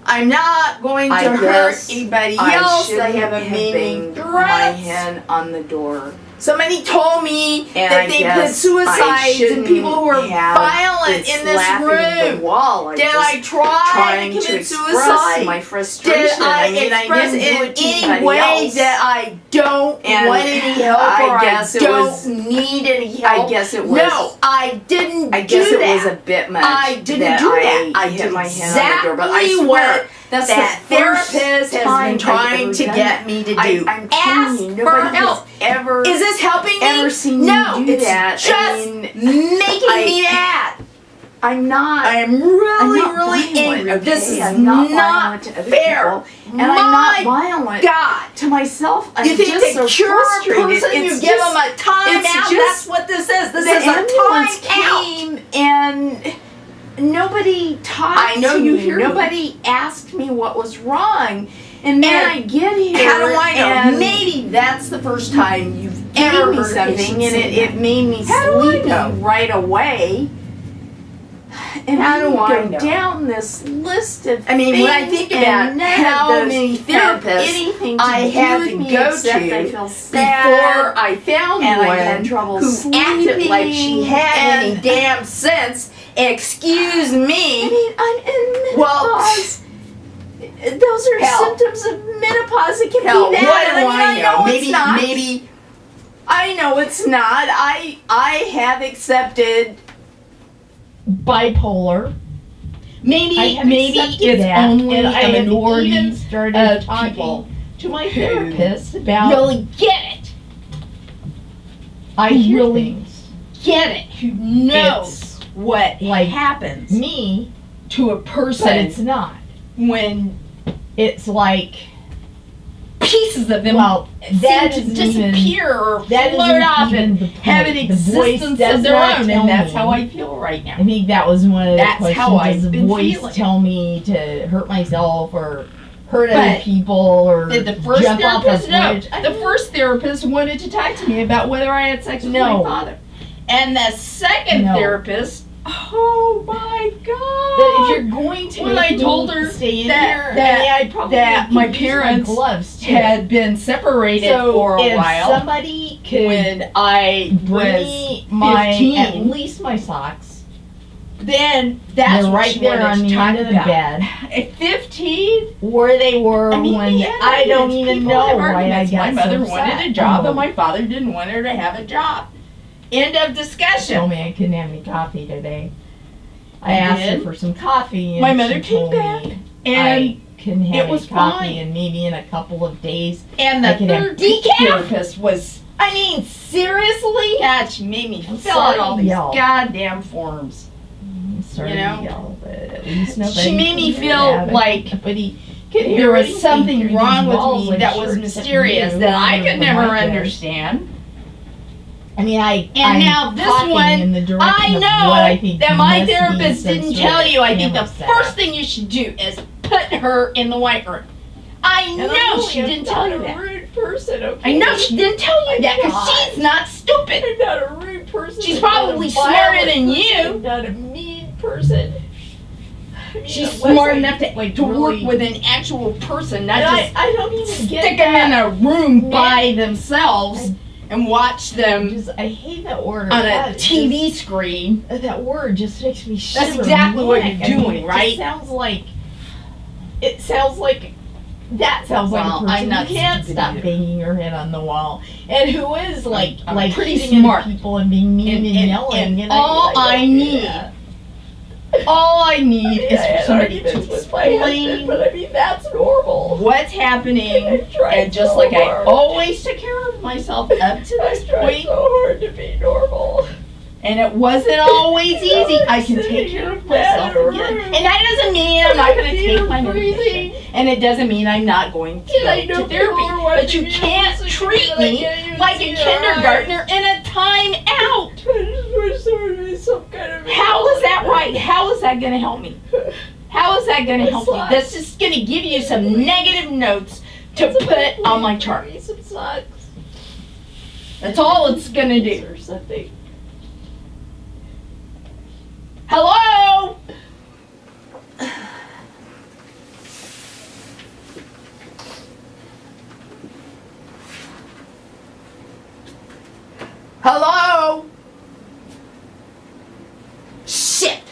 Speaker 4: I'm not going to hurt anybody else. I haven't made
Speaker 5: threats.
Speaker 4: my hand on the door.
Speaker 5: Somebody told me
Speaker 4: And
Speaker 5: that
Speaker 4: I
Speaker 5: they put
Speaker 4: guess I
Speaker 5: suicides and
Speaker 4: shouldn't
Speaker 5: people who are
Speaker 4: have
Speaker 5: violent
Speaker 4: been
Speaker 5: in this
Speaker 4: slapping
Speaker 5: room.
Speaker 4: The wall.
Speaker 5: Did I try
Speaker 4: trying
Speaker 5: to
Speaker 4: to
Speaker 5: commit
Speaker 4: express
Speaker 5: suicide?
Speaker 4: my frustration.
Speaker 5: Did I express
Speaker 4: didn't do
Speaker 5: in
Speaker 4: it to
Speaker 5: any
Speaker 4: anybody
Speaker 5: way
Speaker 4: else.
Speaker 5: that I don't
Speaker 4: And
Speaker 5: want any help
Speaker 4: I
Speaker 5: or
Speaker 4: guess
Speaker 5: I
Speaker 4: it
Speaker 5: don't
Speaker 4: was-
Speaker 5: need any help?
Speaker 4: I guess it was.
Speaker 5: No, I didn't
Speaker 4: I guess
Speaker 5: do
Speaker 4: it
Speaker 5: that.
Speaker 4: was a bit much.
Speaker 5: I didn't
Speaker 4: that
Speaker 5: do that.
Speaker 4: I
Speaker 5: I
Speaker 4: hit
Speaker 5: did
Speaker 4: my hand on the door, but I
Speaker 5: exactly
Speaker 4: swear
Speaker 5: what
Speaker 4: that's
Speaker 5: that
Speaker 4: the first
Speaker 5: therapist has
Speaker 4: time
Speaker 5: been
Speaker 4: I've
Speaker 5: trying
Speaker 4: ever
Speaker 5: to
Speaker 4: done
Speaker 5: get me to do.
Speaker 4: I'm telling
Speaker 5: Ask
Speaker 4: you,
Speaker 5: for
Speaker 4: nobody has
Speaker 5: help.
Speaker 4: ever
Speaker 5: Is this helping me?
Speaker 4: ever seen
Speaker 5: no,
Speaker 4: you do
Speaker 5: it's
Speaker 4: that.
Speaker 5: just
Speaker 4: I mean,
Speaker 5: making me mad.
Speaker 4: I'm not.
Speaker 5: I'm really,
Speaker 4: I'm not
Speaker 5: really
Speaker 4: violent,
Speaker 5: angry.
Speaker 4: okay?
Speaker 5: This is
Speaker 4: I'm not violent
Speaker 5: not
Speaker 4: to other
Speaker 5: fair.
Speaker 4: people, and I'm not
Speaker 5: My
Speaker 4: violent
Speaker 5: God.
Speaker 4: to myself. I'm
Speaker 5: You think
Speaker 4: just
Speaker 5: to
Speaker 4: so
Speaker 5: cure a
Speaker 4: frustrated.
Speaker 5: person, you
Speaker 4: It's
Speaker 5: give
Speaker 4: just-
Speaker 5: them a time
Speaker 4: it's
Speaker 5: out?
Speaker 4: just-
Speaker 5: That's what this is. This
Speaker 4: the
Speaker 5: is a
Speaker 4: ambulance
Speaker 5: time out.
Speaker 4: came and nobody talked
Speaker 5: I know
Speaker 4: to
Speaker 5: you
Speaker 4: me.
Speaker 5: hear me.
Speaker 4: Nobody asked me what was wrong, and then
Speaker 5: And
Speaker 4: I get here.
Speaker 5: How do I know?
Speaker 4: and
Speaker 5: Maybe that's the first time you've
Speaker 4: gave
Speaker 5: ever
Speaker 4: me
Speaker 5: heard a
Speaker 4: something,
Speaker 5: patient
Speaker 4: and
Speaker 5: say
Speaker 4: it made me
Speaker 5: How do I
Speaker 4: sleepy
Speaker 5: know?
Speaker 4: right away. And
Speaker 5: How do I
Speaker 4: go
Speaker 5: know?
Speaker 4: down this list of
Speaker 5: I mean, when I
Speaker 4: things,
Speaker 5: think
Speaker 4: and
Speaker 5: about
Speaker 4: none
Speaker 5: how
Speaker 4: of those
Speaker 5: many
Speaker 4: have
Speaker 5: therapists
Speaker 4: anything to
Speaker 5: I
Speaker 4: do
Speaker 5: had
Speaker 4: with
Speaker 5: to
Speaker 4: me
Speaker 5: go
Speaker 4: except
Speaker 5: to
Speaker 4: I feel sad,
Speaker 5: before I found
Speaker 4: and
Speaker 5: one
Speaker 4: I had trouble
Speaker 5: who
Speaker 4: sleeping,
Speaker 5: acted like she had any
Speaker 4: and-
Speaker 5: damn sense. Excuse me.
Speaker 4: I mean, I'm in
Speaker 5: Well,
Speaker 4: menopause. Those are
Speaker 5: hell.
Speaker 4: symptoms of menopause. It can
Speaker 5: Hell,
Speaker 4: be
Speaker 5: what
Speaker 4: that.
Speaker 5: do
Speaker 4: I mean,
Speaker 5: I know?
Speaker 4: it's not.
Speaker 5: Maybe. I know it's not. I have accepted bipolar. Maybe it's only
Speaker 6: and I
Speaker 5: a
Speaker 6: have
Speaker 5: minority
Speaker 6: even started
Speaker 5: of
Speaker 6: talking
Speaker 5: people
Speaker 6: to my
Speaker 5: who
Speaker 6: therapist about
Speaker 5: really get it.
Speaker 6: I hear
Speaker 5: really
Speaker 6: things.
Speaker 5: Get it. Who knows
Speaker 6: It's
Speaker 5: what
Speaker 6: like
Speaker 5: happens
Speaker 6: me,
Speaker 5: to a
Speaker 6: but
Speaker 5: person
Speaker 6: it's not.
Speaker 5: when
Speaker 6: It's like,
Speaker 5: pieces of them
Speaker 6: well, that
Speaker 5: seem to
Speaker 6: isn't even
Speaker 5: disappear or
Speaker 6: that
Speaker 5: float
Speaker 6: isn't
Speaker 5: off
Speaker 6: even
Speaker 5: and
Speaker 6: the point.
Speaker 5: have an
Speaker 6: The voice
Speaker 5: existence
Speaker 6: does
Speaker 5: of their
Speaker 6: not
Speaker 5: own,
Speaker 6: tell
Speaker 5: and that's
Speaker 6: me.
Speaker 5: how I feel right now.
Speaker 6: I think that was one of the
Speaker 5: That's
Speaker 6: questions.
Speaker 5: how I've
Speaker 6: Does the
Speaker 5: been
Speaker 6: voice
Speaker 5: feeling.
Speaker 6: tell me to hurt myself or hurt
Speaker 4: But
Speaker 6: other people or
Speaker 4: Did the first
Speaker 6: jump off a
Speaker 4: therapist? No.
Speaker 6: bridge.
Speaker 4: The first therapist wanted to talk to me about whether I had sex with my father. And the second
Speaker 6: No.
Speaker 4: therapist, oh my God.
Speaker 6: That if you're going to
Speaker 4: When
Speaker 6: make
Speaker 4: I told
Speaker 6: me
Speaker 4: her
Speaker 6: stay in
Speaker 4: that-
Speaker 6: here, I mean, I'd probably
Speaker 4: that
Speaker 6: could
Speaker 4: my
Speaker 6: use
Speaker 4: parents
Speaker 6: gloves too.
Speaker 4: had been separated
Speaker 6: so
Speaker 4: for a
Speaker 6: if
Speaker 4: while.
Speaker 6: somebody could
Speaker 4: When I
Speaker 6: bring
Speaker 4: was
Speaker 6: me my
Speaker 4: 15.
Speaker 6: at least my socks,
Speaker 4: then that's
Speaker 6: they're
Speaker 4: what
Speaker 6: right
Speaker 4: she
Speaker 6: there
Speaker 4: wanted
Speaker 6: on
Speaker 4: to
Speaker 6: the
Speaker 4: talk
Speaker 6: end of the
Speaker 4: about.
Speaker 6: bed,
Speaker 4: At 15,
Speaker 6: where they were
Speaker 4: I mean,
Speaker 6: when
Speaker 4: we had
Speaker 6: I don't
Speaker 4: arguments.
Speaker 6: even
Speaker 4: People
Speaker 6: know
Speaker 4: have
Speaker 6: why I
Speaker 4: arguments.
Speaker 6: got
Speaker 4: My mother
Speaker 6: so
Speaker 4: wanted
Speaker 6: upset.
Speaker 4: a job,
Speaker 6: Oh.
Speaker 4: and my father didn't want her to have a job. End of discussion.
Speaker 6: told me I couldn't have any coffee today. I
Speaker 4: I
Speaker 6: asked
Speaker 4: did.
Speaker 6: her for some coffee, and
Speaker 4: My mother
Speaker 6: she
Speaker 4: came
Speaker 6: told
Speaker 4: back,
Speaker 6: me
Speaker 4: and
Speaker 6: I couldn't have
Speaker 4: it was
Speaker 6: any coffee,
Speaker 4: fine.
Speaker 6: and maybe in a couple of days.
Speaker 4: And
Speaker 6: I
Speaker 4: the
Speaker 6: could have
Speaker 4: third
Speaker 6: decaf.
Speaker 4: therapist was,
Speaker 6: I mean, seriously?
Speaker 4: God, she made me
Speaker 6: I'm
Speaker 4: fill
Speaker 6: sorry
Speaker 4: out all
Speaker 6: to
Speaker 4: these
Speaker 6: yell.
Speaker 4: goddamn forms.
Speaker 6: I'm sorry
Speaker 4: You know?
Speaker 6: to yell, but at least nobody.
Speaker 4: She made me
Speaker 6: could hear
Speaker 4: feel
Speaker 6: that.
Speaker 4: like
Speaker 6: Nobody could hear
Speaker 4: there was
Speaker 6: anything
Speaker 4: something
Speaker 6: through
Speaker 4: wrong
Speaker 6: these
Speaker 4: with
Speaker 6: walls,
Speaker 4: me
Speaker 6: I'm
Speaker 4: that
Speaker 6: sure,
Speaker 4: was
Speaker 6: except
Speaker 4: mysterious
Speaker 6: you
Speaker 4: that I
Speaker 6: and
Speaker 4: could
Speaker 6: the
Speaker 4: never
Speaker 6: mic is.
Speaker 4: understand.
Speaker 6: I mean, I'm
Speaker 4: now this
Speaker 6: talking
Speaker 4: one,
Speaker 6: in the direction
Speaker 4: I
Speaker 6: of what I
Speaker 4: know
Speaker 6: think
Speaker 4: that my
Speaker 6: must be
Speaker 4: therapist
Speaker 6: some
Speaker 4: didn't
Speaker 6: sort
Speaker 4: tell
Speaker 6: of
Speaker 4: you. I think the
Speaker 6: camera setup.
Speaker 4: first thing you should do is put her in the white room. I
Speaker 6: And
Speaker 4: know she didn't tell you
Speaker 6: I'm not
Speaker 4: that.
Speaker 6: a rude person, okay?
Speaker 4: I know she didn't tell you that because
Speaker 6: God.
Speaker 4: she's not stupid.
Speaker 6: I'm not a rude person.
Speaker 4: She's
Speaker 6: I'm not a
Speaker 4: probably smarter
Speaker 6: violent
Speaker 4: than
Speaker 6: person,
Speaker 4: you.
Speaker 6: I'm not a mean person. I mean,
Speaker 4: She's
Speaker 6: unless
Speaker 4: smart
Speaker 6: I,
Speaker 4: enough to
Speaker 6: like,
Speaker 4: work
Speaker 6: really-
Speaker 4: with an actual person, not
Speaker 6: And
Speaker 4: just
Speaker 6: I don't even get
Speaker 4: stick them in
Speaker 6: that.
Speaker 4: a room
Speaker 6: Man.
Speaker 4: by themselves and watch them
Speaker 6: I hate that word.
Speaker 4: on a
Speaker 6: God, it
Speaker 4: TV screen.
Speaker 6: just- that word just makes me shiver.
Speaker 4: That's exactly what
Speaker 6: Manic.
Speaker 4: you're
Speaker 6: I mean,
Speaker 4: doing,
Speaker 6: it
Speaker 4: right?
Speaker 6: just sounds like. It sounds like. That sounds like
Speaker 4: Well,
Speaker 6: a person
Speaker 4: I'm not
Speaker 6: who can't
Speaker 4: stupid
Speaker 6: stop
Speaker 4: either.
Speaker 6: banging her head on the wall, and who is like
Speaker 4: I'm pretty
Speaker 6: hitting
Speaker 4: smart.
Speaker 6: other people and being mean and, yelling. And
Speaker 4: all I
Speaker 6: don't do
Speaker 4: need,
Speaker 6: that.
Speaker 4: all I need is
Speaker 6: I
Speaker 4: for
Speaker 6: had
Speaker 4: somebody to
Speaker 6: arguments with my husband,
Speaker 4: explain
Speaker 6: but I mean that's normal.
Speaker 4: what's happening,
Speaker 6: I tried
Speaker 4: and just
Speaker 6: so
Speaker 4: like I
Speaker 6: hard.
Speaker 4: always took care of myself up to
Speaker 6: I
Speaker 4: this
Speaker 6: tried
Speaker 4: point,
Speaker 6: so hard to be normal.
Speaker 4: and it wasn't always
Speaker 6: You know,
Speaker 4: easy. I
Speaker 6: I'm
Speaker 4: can
Speaker 6: sitting
Speaker 4: take care
Speaker 6: in
Speaker 4: of
Speaker 6: bed
Speaker 4: myself
Speaker 6: in a
Speaker 4: again,
Speaker 6: room.
Speaker 4: and that doesn't mean I'm not going to
Speaker 6: Fear
Speaker 4: take my
Speaker 6: breathing.
Speaker 4: medication, and it doesn't mean I'm not going to
Speaker 6: And I
Speaker 4: go
Speaker 6: know
Speaker 4: to therapy.
Speaker 6: people are
Speaker 4: But you
Speaker 6: watching me
Speaker 4: can't
Speaker 6: and
Speaker 4: treat
Speaker 6: listening to me,
Speaker 4: me
Speaker 6: and I can't even
Speaker 4: like a
Speaker 6: see their
Speaker 4: kindergartner in a time out.
Speaker 6: I just wish there would be some kind of.
Speaker 4: How is that right? How is that going to help me? How is that going to help you? That's just going to give you some negative notes to put on my chart.
Speaker 6: Some socks
Speaker 4: That's all it's going to do.
Speaker 6: or something.
Speaker 4: Hello? Hello? Shit.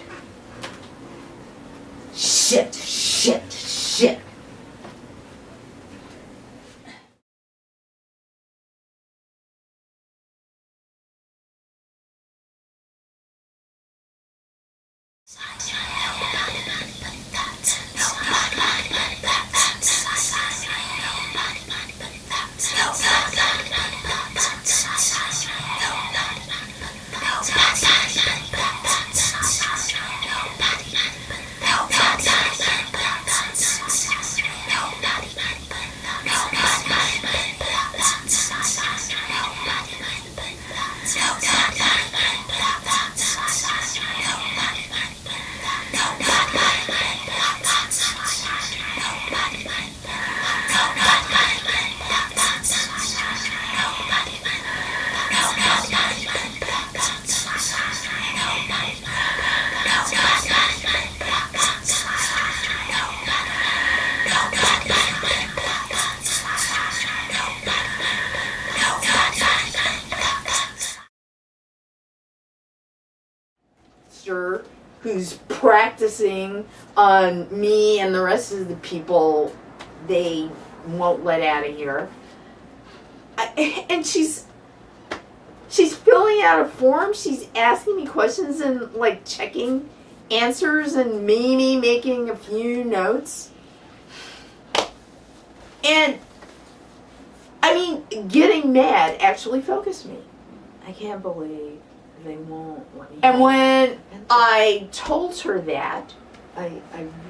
Speaker 4: Shit, shit, shit. Who's practicing on me and the rest of the people they won't let out of here. And she's filling out a form, she's asking me questions and like checking answers and maybe making a few notes. And I mean, getting mad actually focused me. I can't believe they won't let me. And when I told her that, I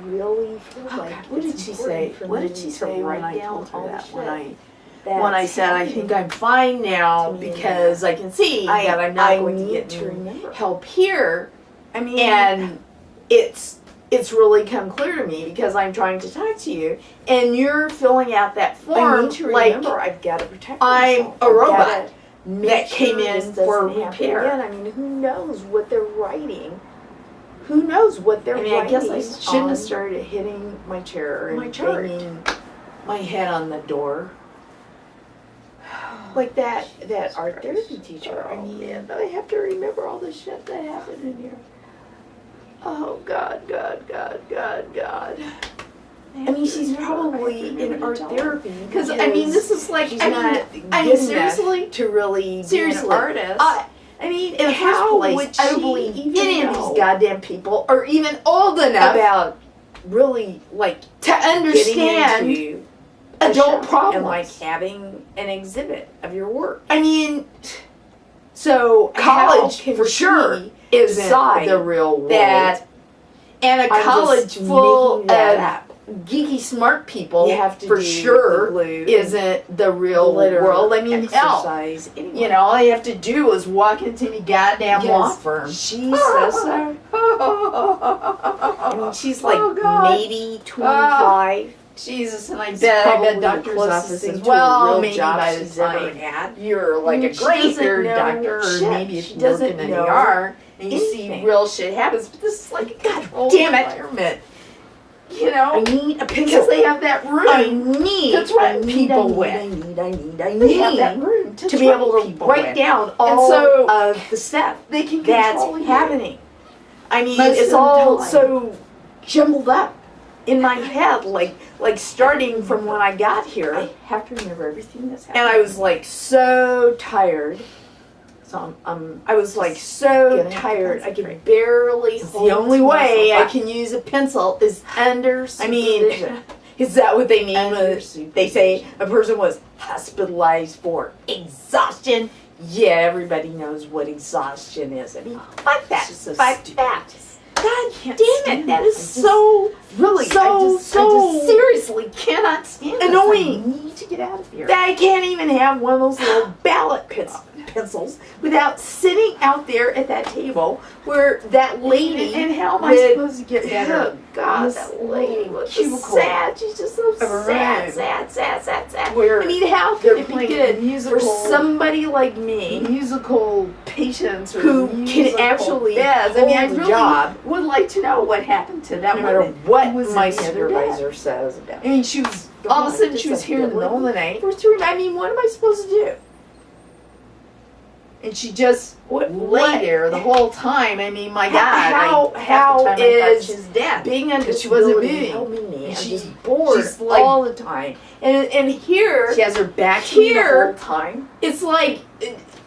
Speaker 4: really feel like, what did she say? What did she say when I told her that? When I said I think I'm fine now because I can see that I'm not going to get help here. I mean, and it's it's really come clear to me because I'm trying to talk to you, and you're filling out that form
Speaker 1: I need to
Speaker 4: like
Speaker 1: remember I've got to protect
Speaker 4: I'm
Speaker 1: myself.
Speaker 4: a
Speaker 1: I've
Speaker 4: robot
Speaker 1: gotta make
Speaker 4: that came
Speaker 1: sure
Speaker 4: in
Speaker 1: this doesn't
Speaker 4: for
Speaker 1: happen
Speaker 4: repair.
Speaker 1: again. I mean, who knows what they're writing? Who knows what they're writing?
Speaker 4: I guess I shouldn't
Speaker 1: on
Speaker 4: have started hitting my chair
Speaker 1: my
Speaker 4: and
Speaker 1: chart.
Speaker 4: banging my head on the door. Like that art therapy teacher. I mean, I have to remember all the shit that happened in here. Oh, God. I mean, she's probably in art therapy. Because, I mean, this is like,
Speaker 1: she's
Speaker 4: I
Speaker 1: not
Speaker 4: mean,
Speaker 1: good
Speaker 4: seriously,
Speaker 1: enough to really
Speaker 4: seriously,
Speaker 1: be an artist.
Speaker 4: I mean, in the
Speaker 1: how
Speaker 4: first place,
Speaker 1: would
Speaker 4: I don't
Speaker 1: she
Speaker 4: believe
Speaker 1: even
Speaker 4: any of
Speaker 1: know
Speaker 4: these goddamn people are even old enough
Speaker 1: about really like
Speaker 4: to understand
Speaker 1: getting into
Speaker 4: adult
Speaker 1: and
Speaker 4: problems.
Speaker 1: like having an exhibit of your work.
Speaker 4: I mean, so college
Speaker 1: How can
Speaker 4: for sure
Speaker 1: she
Speaker 4: isn't
Speaker 1: decide
Speaker 4: the real world.
Speaker 1: that
Speaker 4: And a
Speaker 1: I'm
Speaker 4: college
Speaker 1: just
Speaker 4: full
Speaker 1: making that
Speaker 4: of
Speaker 1: up.
Speaker 4: geeky smart people
Speaker 1: You have to
Speaker 4: for
Speaker 1: do
Speaker 4: sure
Speaker 1: the glue
Speaker 4: isn't the real
Speaker 1: glitter
Speaker 4: world. I mean, hell,
Speaker 1: exercise anyway.
Speaker 4: you know, all you have to do is walk into the goddamn law
Speaker 1: Yes.
Speaker 4: firm.
Speaker 1: She says so. I mean, she's like
Speaker 4: Oh, God.
Speaker 1: maybe 25.
Speaker 4: Jesus, and I
Speaker 1: It's
Speaker 4: bet
Speaker 1: probably the
Speaker 4: doctor's
Speaker 1: closest
Speaker 4: office
Speaker 1: thing
Speaker 4: is
Speaker 1: to a
Speaker 4: well,
Speaker 1: real
Speaker 4: maybe
Speaker 1: job
Speaker 4: by the
Speaker 1: she's ever
Speaker 4: time
Speaker 1: had.
Speaker 4: you're like
Speaker 1: I mean,
Speaker 4: a
Speaker 1: she
Speaker 4: gray
Speaker 1: doesn't
Speaker 4: haired
Speaker 1: know
Speaker 4: doctor, or
Speaker 1: shit.
Speaker 4: maybe if
Speaker 1: She
Speaker 4: you work
Speaker 1: doesn't
Speaker 4: in an
Speaker 1: know
Speaker 4: ER and you see
Speaker 1: anything.
Speaker 4: real shit happens. But this is like a
Speaker 1: God
Speaker 4: controlled
Speaker 1: damn it.
Speaker 4: environment, you know,
Speaker 1: I need a
Speaker 4: because
Speaker 1: pencil.
Speaker 4: they have that room.
Speaker 1: I need
Speaker 4: to threaten people with.
Speaker 1: I need
Speaker 4: They have that room
Speaker 1: to be able to write down all
Speaker 4: so
Speaker 1: of the stuff
Speaker 4: they can
Speaker 1: that's
Speaker 4: control you.
Speaker 1: happening.
Speaker 4: I mean,
Speaker 1: most
Speaker 4: it's
Speaker 1: of the
Speaker 4: all
Speaker 1: time.
Speaker 4: so jumbled up in my head, like starting from when I got here.
Speaker 1: I have to remember everything that's happening.
Speaker 4: And I was like so tired. So I was like so
Speaker 1: gonna have to
Speaker 4: tired. I
Speaker 1: concentrate.
Speaker 4: could barely
Speaker 1: It's
Speaker 4: hold
Speaker 1: the only
Speaker 4: myself
Speaker 1: way I
Speaker 4: up.
Speaker 1: can use a pencil is under supervision.
Speaker 4: Is that what they mean
Speaker 1: Under
Speaker 4: when they say a person was hospitalized for exhaustion? Yeah, everybody knows what exhaustion is. I mean, fuck that.
Speaker 1: It's just so
Speaker 4: Fuck
Speaker 1: stupid.
Speaker 4: that. God
Speaker 1: can't
Speaker 4: damn
Speaker 1: stand
Speaker 4: it. That
Speaker 1: it.
Speaker 4: is
Speaker 1: I just-
Speaker 4: so,
Speaker 1: Really,
Speaker 4: so,
Speaker 1: I just
Speaker 4: seriously cannot stand this.
Speaker 1: annoying. I need to get out of here.
Speaker 4: That I can't even have one of those little ballot pencils without sitting out there at that table where that lady
Speaker 1: And how am I
Speaker 4: with-
Speaker 1: supposed to get better?
Speaker 4: Oh God,
Speaker 1: This
Speaker 4: that lady was
Speaker 1: cubicle
Speaker 4: just sad. She's just so
Speaker 1: of a
Speaker 4: sad,
Speaker 1: room
Speaker 4: sad.
Speaker 1: Where
Speaker 4: I mean, how
Speaker 1: they're
Speaker 4: could it be
Speaker 1: playing
Speaker 4: good
Speaker 1: musical,
Speaker 4: for somebody like me
Speaker 1: musical patients or
Speaker 4: who can
Speaker 1: musical
Speaker 4: actually
Speaker 1: beds? I mean, I
Speaker 4: hold the
Speaker 1: really
Speaker 4: job would like to know what happened to that
Speaker 1: no matter
Speaker 4: woman.
Speaker 1: what
Speaker 4: who was
Speaker 1: my
Speaker 4: in the other bed.
Speaker 1: supervisor says about
Speaker 4: I mean, she was all of a sudden she was here in the middle of the night. First to I mean, what am I supposed to do? And she just lay there the whole time. I mean, my God,
Speaker 1: how
Speaker 4: half the time I thought
Speaker 1: is
Speaker 4: she's dead.
Speaker 1: being under
Speaker 4: She wasn't
Speaker 1: disability
Speaker 4: moving.
Speaker 1: helping me.
Speaker 4: And
Speaker 1: I'm
Speaker 4: she's
Speaker 1: just bored
Speaker 4: She's like,
Speaker 1: all the time.
Speaker 4: and here
Speaker 1: She has her back to me the
Speaker 4: here-
Speaker 1: whole time.
Speaker 4: it's like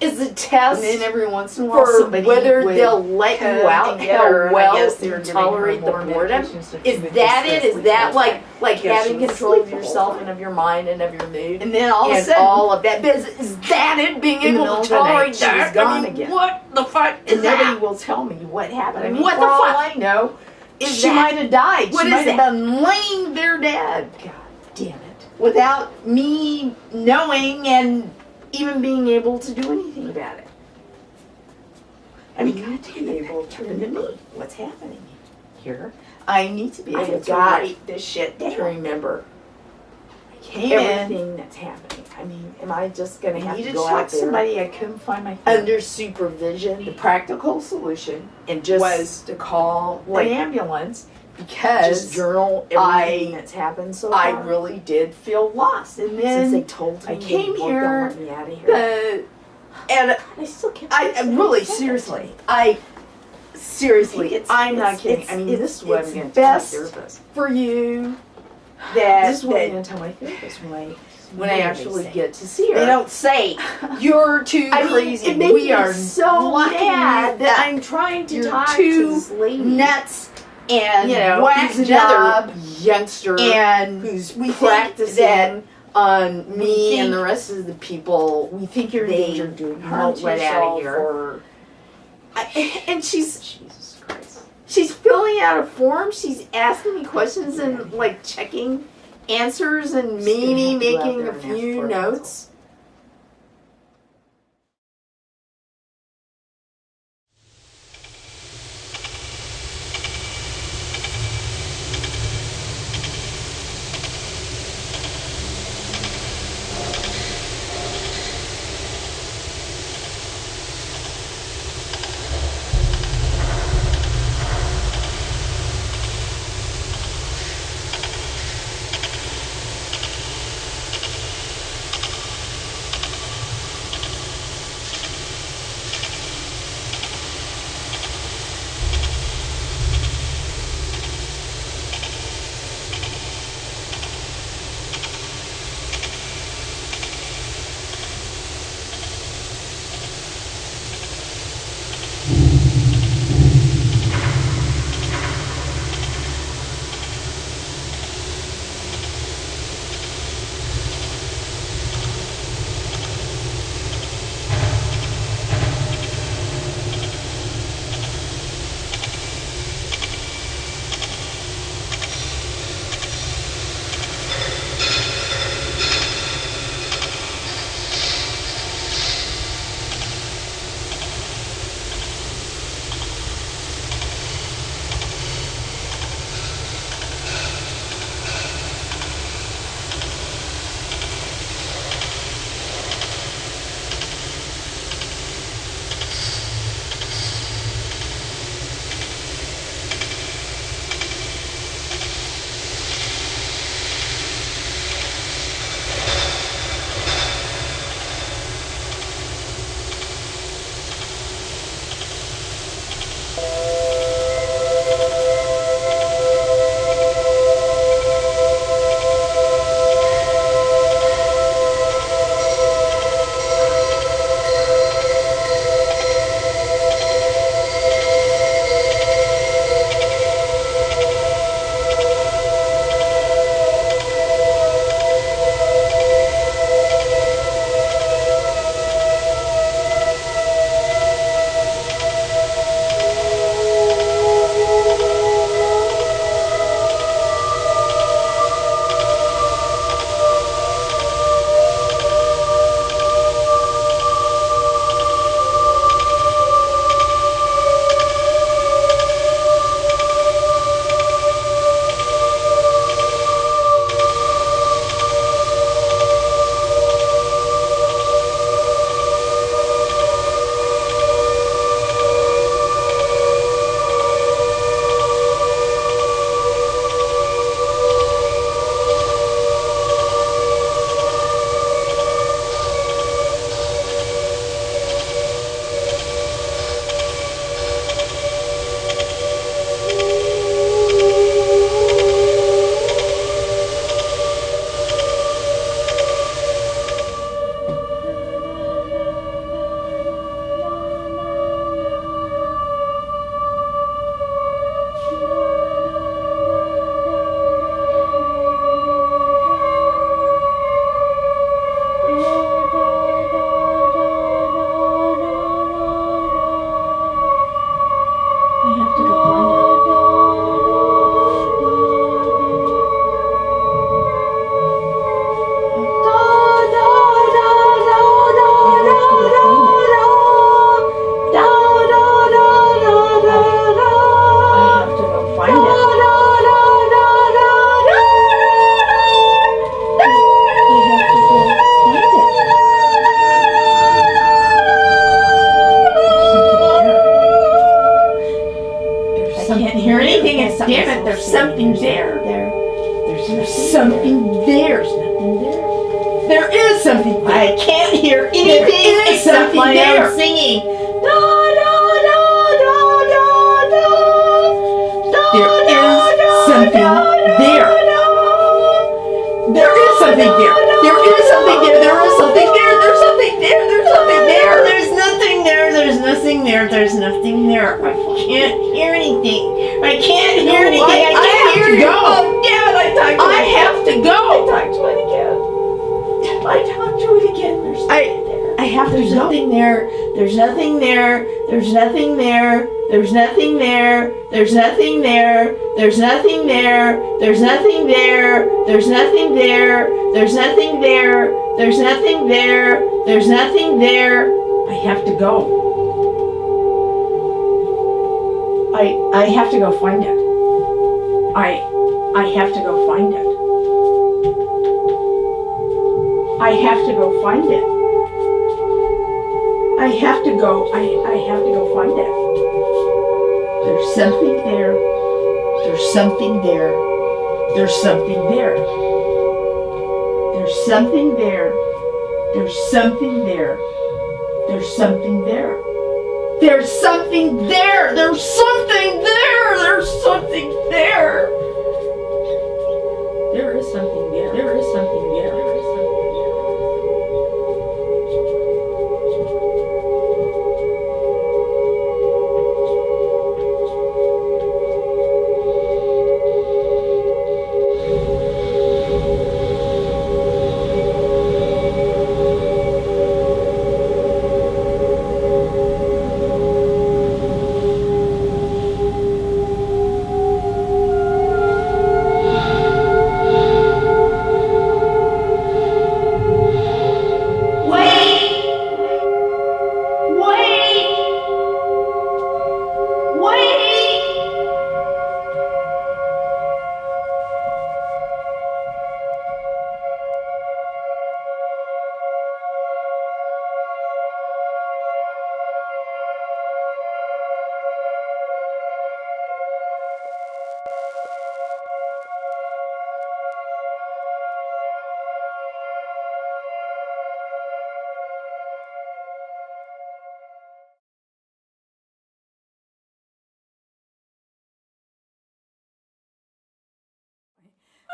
Speaker 4: it's a test.
Speaker 1: And then every once in a while,
Speaker 4: for
Speaker 1: somebody
Speaker 4: whether
Speaker 1: would
Speaker 4: they'll let
Speaker 1: come
Speaker 4: you out,
Speaker 1: and get her, and I
Speaker 4: how well
Speaker 1: guess they were
Speaker 4: you
Speaker 1: giving her
Speaker 4: tolerate the
Speaker 1: more
Speaker 4: boredom.
Speaker 1: medications to
Speaker 4: Is
Speaker 1: make
Speaker 4: that
Speaker 1: her
Speaker 4: it? Is
Speaker 1: sleep
Speaker 4: that
Speaker 1: all
Speaker 4: like
Speaker 1: night.
Speaker 4: having
Speaker 1: she was
Speaker 4: control of
Speaker 1: asleep the whole
Speaker 4: yourself
Speaker 1: time.
Speaker 4: and of your mind and of your mood?
Speaker 1: And then all of a
Speaker 4: And
Speaker 1: sudden,
Speaker 4: all of that. Is that it? Being
Speaker 1: in the
Speaker 4: able
Speaker 1: middle
Speaker 4: to
Speaker 1: of the night,
Speaker 4: tolerate
Speaker 1: she was
Speaker 4: that?
Speaker 1: gone
Speaker 4: I mean,
Speaker 1: again.
Speaker 4: what the fuck is
Speaker 1: and nobody
Speaker 4: that?
Speaker 1: will tell me what happened. I mean,
Speaker 4: What
Speaker 1: for
Speaker 4: the
Speaker 1: all
Speaker 4: fuck?
Speaker 1: I know,
Speaker 4: Is
Speaker 1: she
Speaker 4: that-
Speaker 1: might have died.
Speaker 4: What
Speaker 1: she
Speaker 4: is
Speaker 1: might have
Speaker 4: that?
Speaker 1: been laying there dead.
Speaker 4: God damn it.
Speaker 1: Without me knowing and even being able to do anything about it. I mean, God damn it, able to remember what's happening here. I need to be able
Speaker 4: I've
Speaker 1: to
Speaker 4: got
Speaker 1: write this shit down.
Speaker 4: To remember.
Speaker 1: I came everything that's happening. I mean, am I just going to
Speaker 4: I
Speaker 1: have
Speaker 4: need
Speaker 1: to
Speaker 4: to
Speaker 1: go
Speaker 4: talk
Speaker 1: out
Speaker 4: to
Speaker 1: there
Speaker 4: somebody. I couldn't find my
Speaker 1: under supervision? The practical solution
Speaker 4: and just
Speaker 1: was to call
Speaker 4: like,
Speaker 1: an ambulance because
Speaker 4: just journal everything that's happened so far.
Speaker 1: I really did feel lost. And then
Speaker 4: Since they told me
Speaker 1: I came
Speaker 4: they weren't
Speaker 1: here,
Speaker 4: gonna let me out of here.
Speaker 1: and
Speaker 4: I still can't.
Speaker 1: I really seriously, seriously, I'm not kidding. I mean, this is what I'm going to tell my
Speaker 4: best
Speaker 1: therapist. For you, that
Speaker 4: This is what I'm
Speaker 1: that
Speaker 4: going to tell my therapist
Speaker 1: when I actually get to see her,
Speaker 4: They don't say
Speaker 1: you're too
Speaker 4: I mean,
Speaker 1: crazy.
Speaker 4: it made
Speaker 1: we
Speaker 4: me
Speaker 1: are
Speaker 4: so
Speaker 1: lucky
Speaker 4: mad
Speaker 1: that I'm trying to
Speaker 4: you're
Speaker 1: talk
Speaker 4: too
Speaker 1: to this lady.
Speaker 4: nuts and
Speaker 1: You know,
Speaker 4: whack
Speaker 1: who's
Speaker 4: job
Speaker 1: another youngster
Speaker 4: and
Speaker 1: who's
Speaker 4: we think
Speaker 1: practicing
Speaker 4: that
Speaker 1: on
Speaker 4: we
Speaker 1: me
Speaker 4: think-
Speaker 1: and the rest of the people.
Speaker 4: we think you're in
Speaker 1: They
Speaker 4: danger of doing harm
Speaker 1: won't
Speaker 4: to
Speaker 1: let out of
Speaker 4: yourself
Speaker 1: here.
Speaker 4: and she's
Speaker 1: Jesus Christ.
Speaker 4: she's filling out a form. She's asking me questions and like checking answers and
Speaker 1: Just gonna
Speaker 4: maybe
Speaker 1: have to go out
Speaker 4: making
Speaker 1: there
Speaker 4: a
Speaker 1: and ask
Speaker 4: few
Speaker 1: for a
Speaker 4: notes.
Speaker 1: I can't hear anything except my own singing. Da, da, da, da, da, da. There is something there. There is something there. There is something there. There is something there. There's something there. There's something there. There's nothing there. There's nothing there. There's nothing there. I can't hear anything. I can't hear anything. I can't hear you. Oh, damn it. I have to go. I talked to it again. I talked to it again. There's something there. I have to go. There's nothing there. There's nothing there. There's nothing there. There's nothing there. There's nothing there. There's nothing there. There's nothing there. There's nothing there. There's nothing there. There's nothing there. There's nothing there. I have to go. I have to go find it. I have to go find it. I have to go find it. I have to go find it. There's something there. There's something there. There's something there. There's something there. There's something there. There's something there. There's something there. There's something there. There's something there. There is something there. There is something there. There is something there.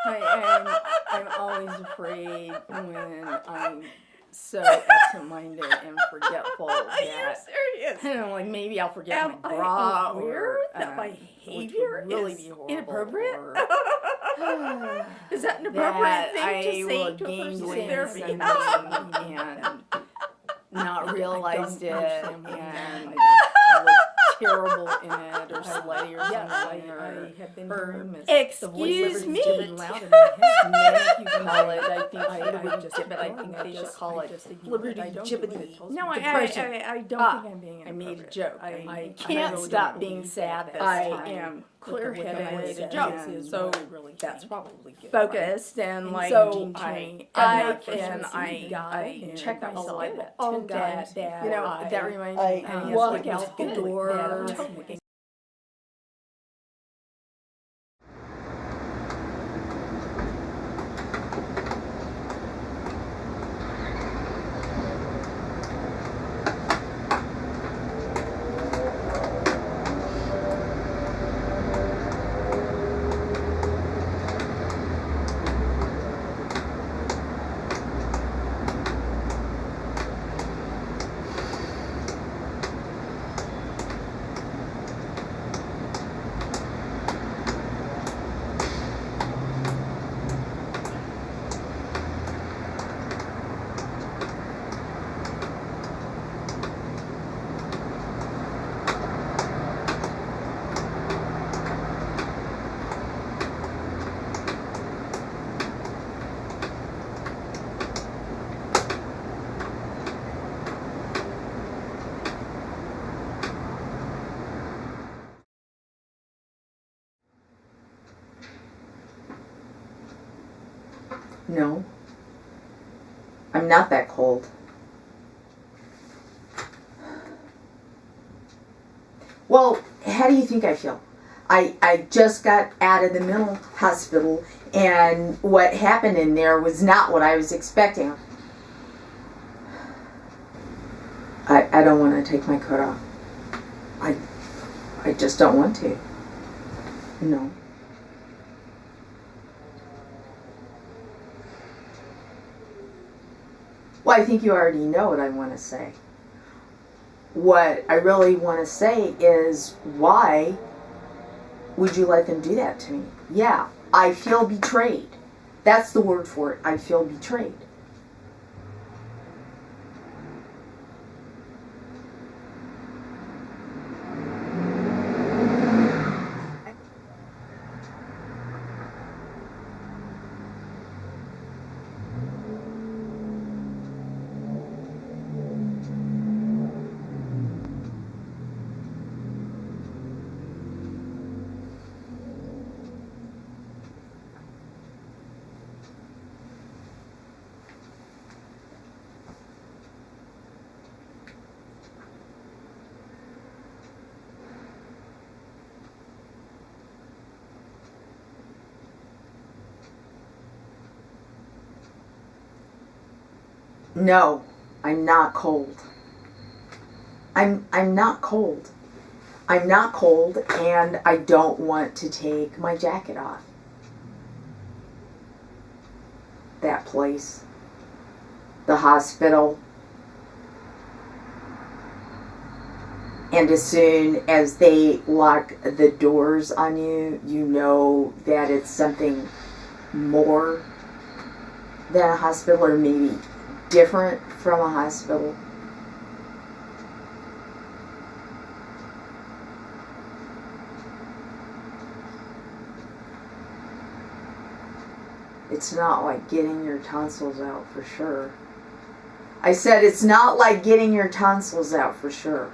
Speaker 4: I'm always afraid when I'm so absent-minded and forgetful.
Speaker 1: Are you serious?
Speaker 4: I don't know, like maybe I'll forget
Speaker 1: Am
Speaker 4: my
Speaker 1: I
Speaker 4: bra
Speaker 1: aware
Speaker 4: or
Speaker 1: that my
Speaker 4: which
Speaker 1: behavior
Speaker 4: would really
Speaker 1: is
Speaker 4: be horrible,
Speaker 1: inappropriate?
Speaker 4: or
Speaker 1: Is that an
Speaker 4: that
Speaker 1: appropriate thing
Speaker 4: I
Speaker 1: to
Speaker 4: will
Speaker 1: say to a
Speaker 4: gain
Speaker 1: person in
Speaker 4: weight
Speaker 1: therapy?
Speaker 4: and not realized it, and I look terrible in it, or slutty, or something, or
Speaker 2: have been
Speaker 1: Excuse me.
Speaker 4: manic, you call it. I think I think they should call it flibberty-gibbety.
Speaker 1: No,
Speaker 4: depression.
Speaker 1: I don't think I'm being
Speaker 4: I made a
Speaker 1: inappropriate.
Speaker 4: joke.
Speaker 1: I
Speaker 4: can't
Speaker 1: really
Speaker 4: stop
Speaker 1: don't
Speaker 4: being
Speaker 1: believe
Speaker 4: sad
Speaker 1: that.
Speaker 4: this
Speaker 1: I
Speaker 4: time.
Speaker 1: am
Speaker 4: With the way I
Speaker 1: clear-headed
Speaker 4: made a
Speaker 1: and
Speaker 4: joke.
Speaker 1: so
Speaker 4: That's probably good.
Speaker 1: focused and like
Speaker 4: so
Speaker 1: I check
Speaker 4: and
Speaker 1: myself
Speaker 4: I like
Speaker 1: all that
Speaker 4: you know, that reminds me of
Speaker 1: walk
Speaker 4: looking
Speaker 1: out
Speaker 4: the
Speaker 1: the
Speaker 4: door.
Speaker 1: No, I'm not that cold. Well, how do you think I feel? I just got out of the mental hospital, and what happened in there was not what I was expecting. I don't want to take my coat off. I just don't want to. No. Well, I think you already know what I want to say. What I really want to say is, why would you let them do that to me? Yeah, I feel betrayed. That's the word for it. I feel betrayed. No, I'm not cold. I'm not cold. I'm not cold, and I don't want to take my jacket off. That place, the hospital, and as soon as they lock the doors on you, you know that it's something more than a hospital, or maybe different from a hospital. It's not like getting your tonsils out for sure. I said it's not like getting your tonsils out for sure.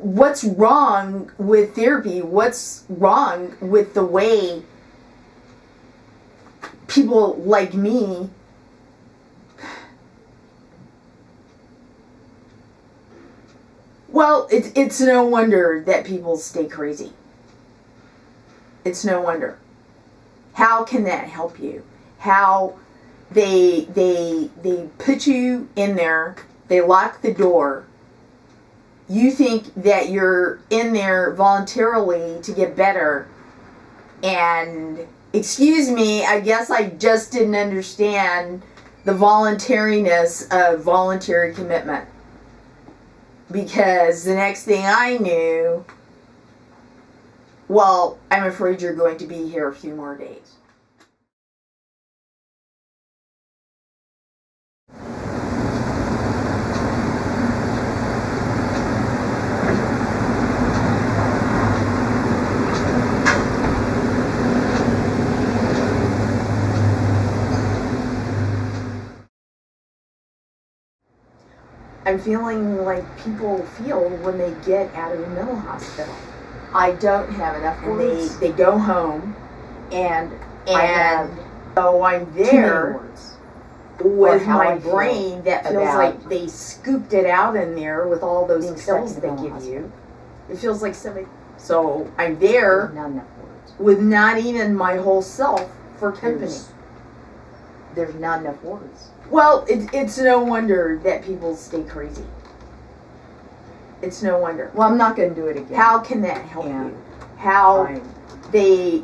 Speaker 1: What's wrong with therapy? What's wrong with the way people like me well, it's no wonder that people stay crazy. It's no wonder. How can that help you? How they put you in there, they lock the door. You think that you're in there voluntarily to get better, and excuse me, I guess I just didn't understand the voluntariness of voluntary commitment. Because the next thing I knew, well, I'm afraid you're going to be here a few more days. I'm feeling like people feel when they get out of a mental hospital. I don't have enough words. They go home, and so I'm there with my brain that feels like they scooped it out in there with all those pills they give you. It feels like somebody. So I'm there with not even my whole self for company. There's not enough words. Well, it's no wonder that people stay crazy. It's no wonder. Well, I'm not going to do it again. How can that help you? How they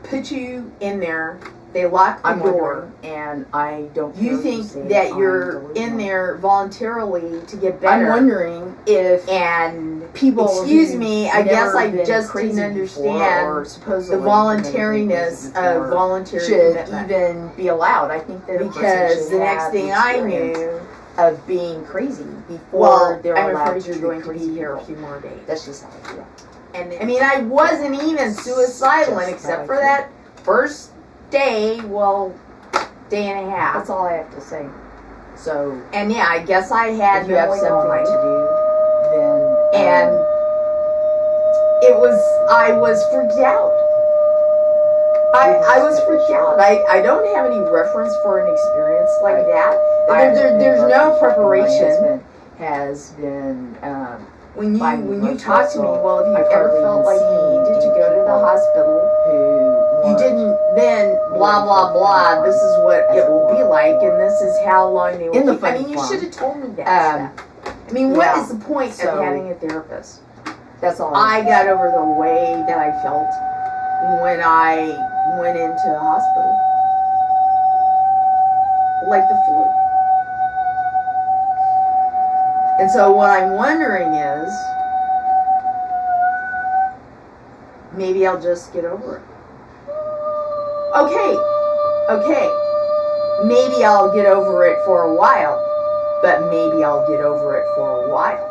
Speaker 1: put you in there, they lock the door, and I don't. You think that you're in there voluntarily to get better? I'm wondering if people. Excuse me, I guess I just didn't understand the voluntariness of voluntary commitment should even be allowed. I think that because the next thing I knew of being crazy before they're allowed. I'm afraid you're going to be here a few more days. That's just how I feel. And I mean, I wasn't even suicidal, and except for that first day, well, day and a half.
Speaker 7: That's all I have to say. So,
Speaker 1: And yeah, I guess I had
Speaker 7: if you have
Speaker 1: no
Speaker 7: something
Speaker 1: line.
Speaker 7: to do, then
Speaker 1: And I was freaked out. I was freaked out. I don't have any reference for an experience like that. There's no
Speaker 7: My
Speaker 1: preparation.
Speaker 7: husband has been.
Speaker 1: When you
Speaker 7: Finding
Speaker 1: talk to me,
Speaker 7: work
Speaker 1: well, if
Speaker 7: I've
Speaker 1: you ever
Speaker 7: hardly
Speaker 1: felt
Speaker 7: even
Speaker 1: like you
Speaker 7: seen
Speaker 1: needed to go to the
Speaker 7: people
Speaker 1: hospital,
Speaker 7: who
Speaker 1: you
Speaker 7: weren't
Speaker 1: didn't then blah blah blah. This is what it will be like, and this is how long they will.
Speaker 7: In the
Speaker 1: keep. I mean,
Speaker 7: funny
Speaker 1: you
Speaker 7: farm.
Speaker 1: should have told me that stuff. I mean, what
Speaker 7: yeah,
Speaker 1: is the point
Speaker 7: so-
Speaker 1: of having a therapist?
Speaker 7: That's all.
Speaker 1: I got over the way that I felt when I went into the hospital, like the flu. And so what I'm wondering is, maybe I'll just get over it. Okay. Maybe I'll get over it for a while, but maybe I'll get over it for a while.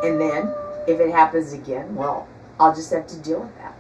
Speaker 1: And then, if it happens again, well, I'll just have to deal with that.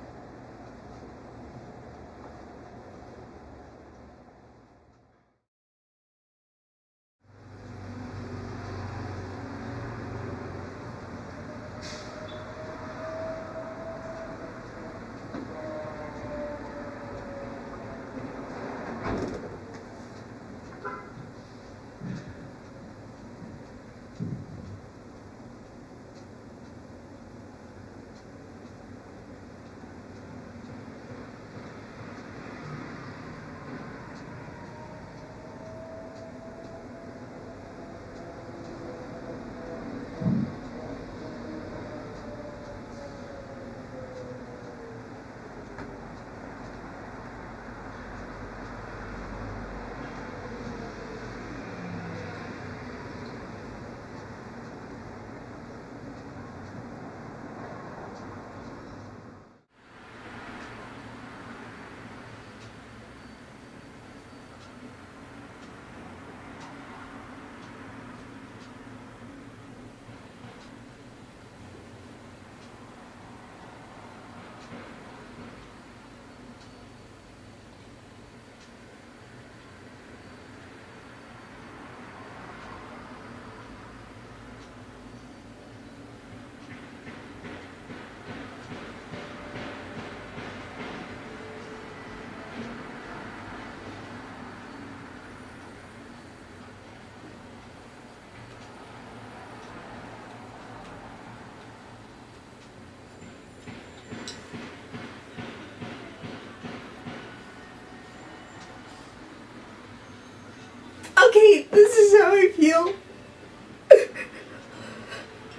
Speaker 1: Okay, this is how I feel.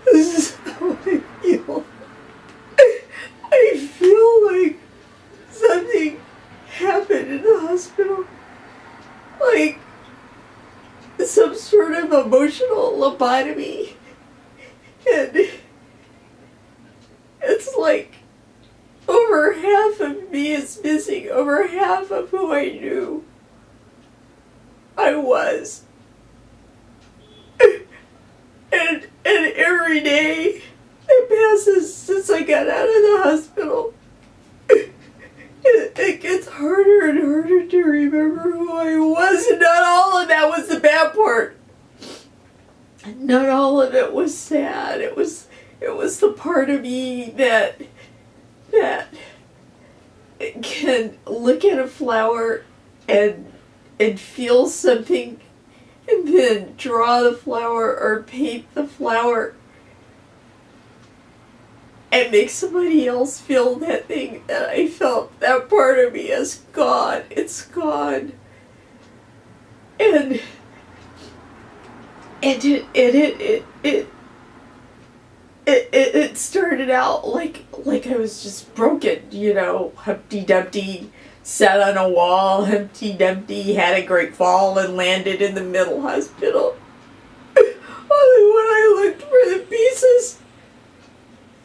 Speaker 1: This is how I feel. I feel like something happened in the hospital. Like some sort of emotional lobotomy. And it's like over half of me is missing, over half of who I knew I was. And every day that passes since I got out of the hospital, it gets harder and harder to remember who I was, and not all of that was the bad part. Not all of it was sad. It was the part of me that can look at a flower and feel something, and then draw the flower or paint the flower and make somebody else feel that thing that I felt. That part of me is gone. It's gone. And it started out like I was just broken, you know, Humpty Dumpty sat on a wall, Humpty Dumpty had a great fall and landed in the mental hospital. Only when I looked for the pieces,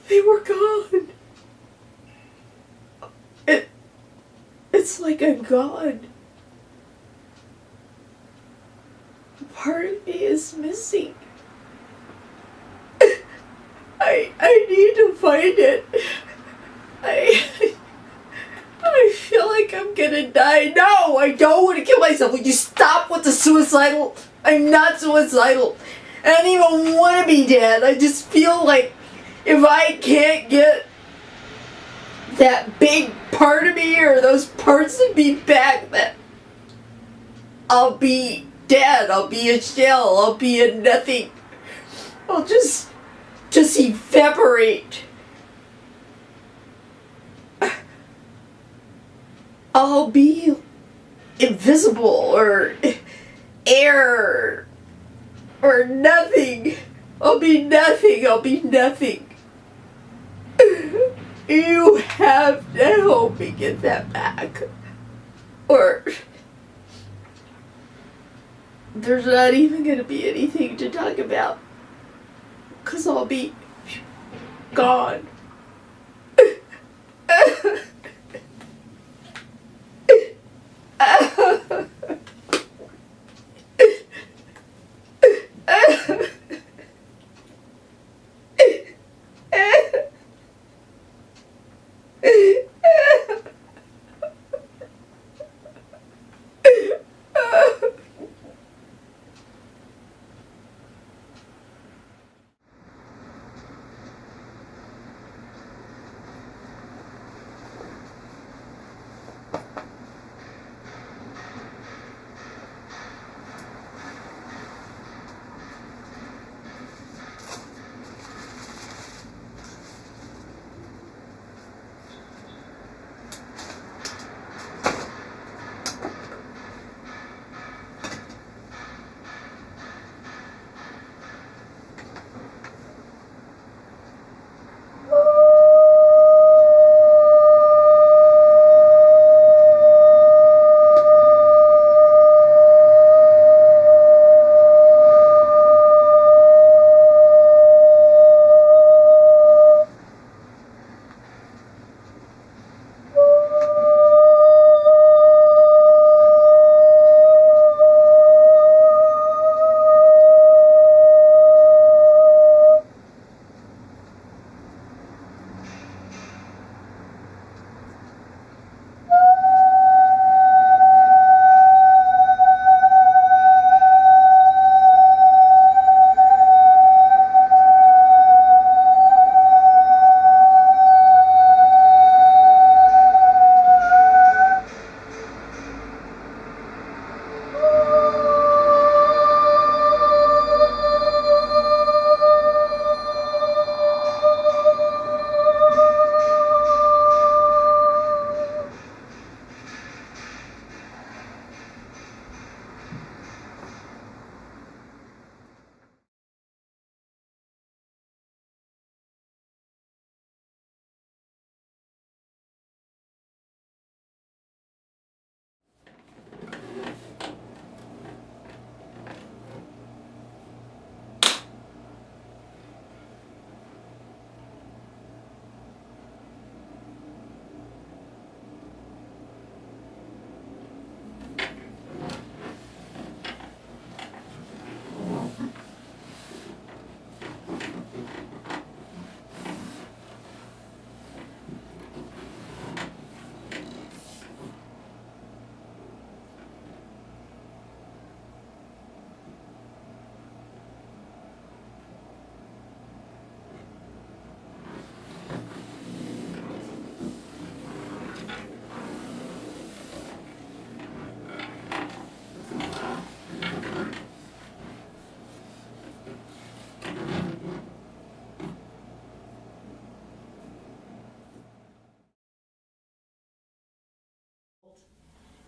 Speaker 1: they were gone. It's like I'm gone. Part of me is missing. I need to find it. I feel like like I'm gonna die. No, I don't want to kill myself. Would you stop with the suicidal? I'm not suicidal. I don't even want to be dead. I just feel like if I can't get that big part of me or those parts of me back, that I'll be dead. I'll be a shell. I'll be a nothing. I'll just evaporate. I'll be invisible or air or nothing. I'll be nothing. I'll be nothing. You have to help me get that back. Or there's not even going to be anything to talk about. 'Cause I'll be gone.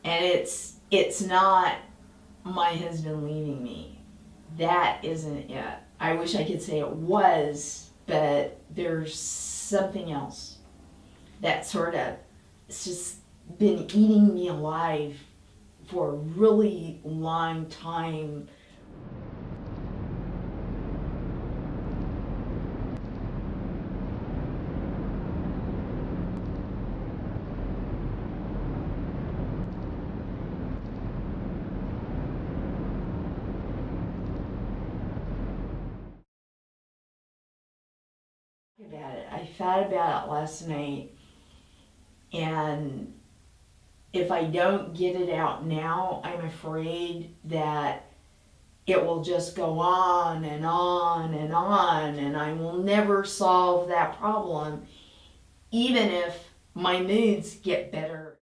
Speaker 5: And it's not my husband leaving me. That isn't it. I wish I could say it was, but there's something else that sort of, it's just been eating me alive for a really long time. About it. I thought about it last night, and
Speaker 1: if I don't get it out now, I'm afraid that it will just go on and on and on, and I will never solve that problem, even if my moods get better.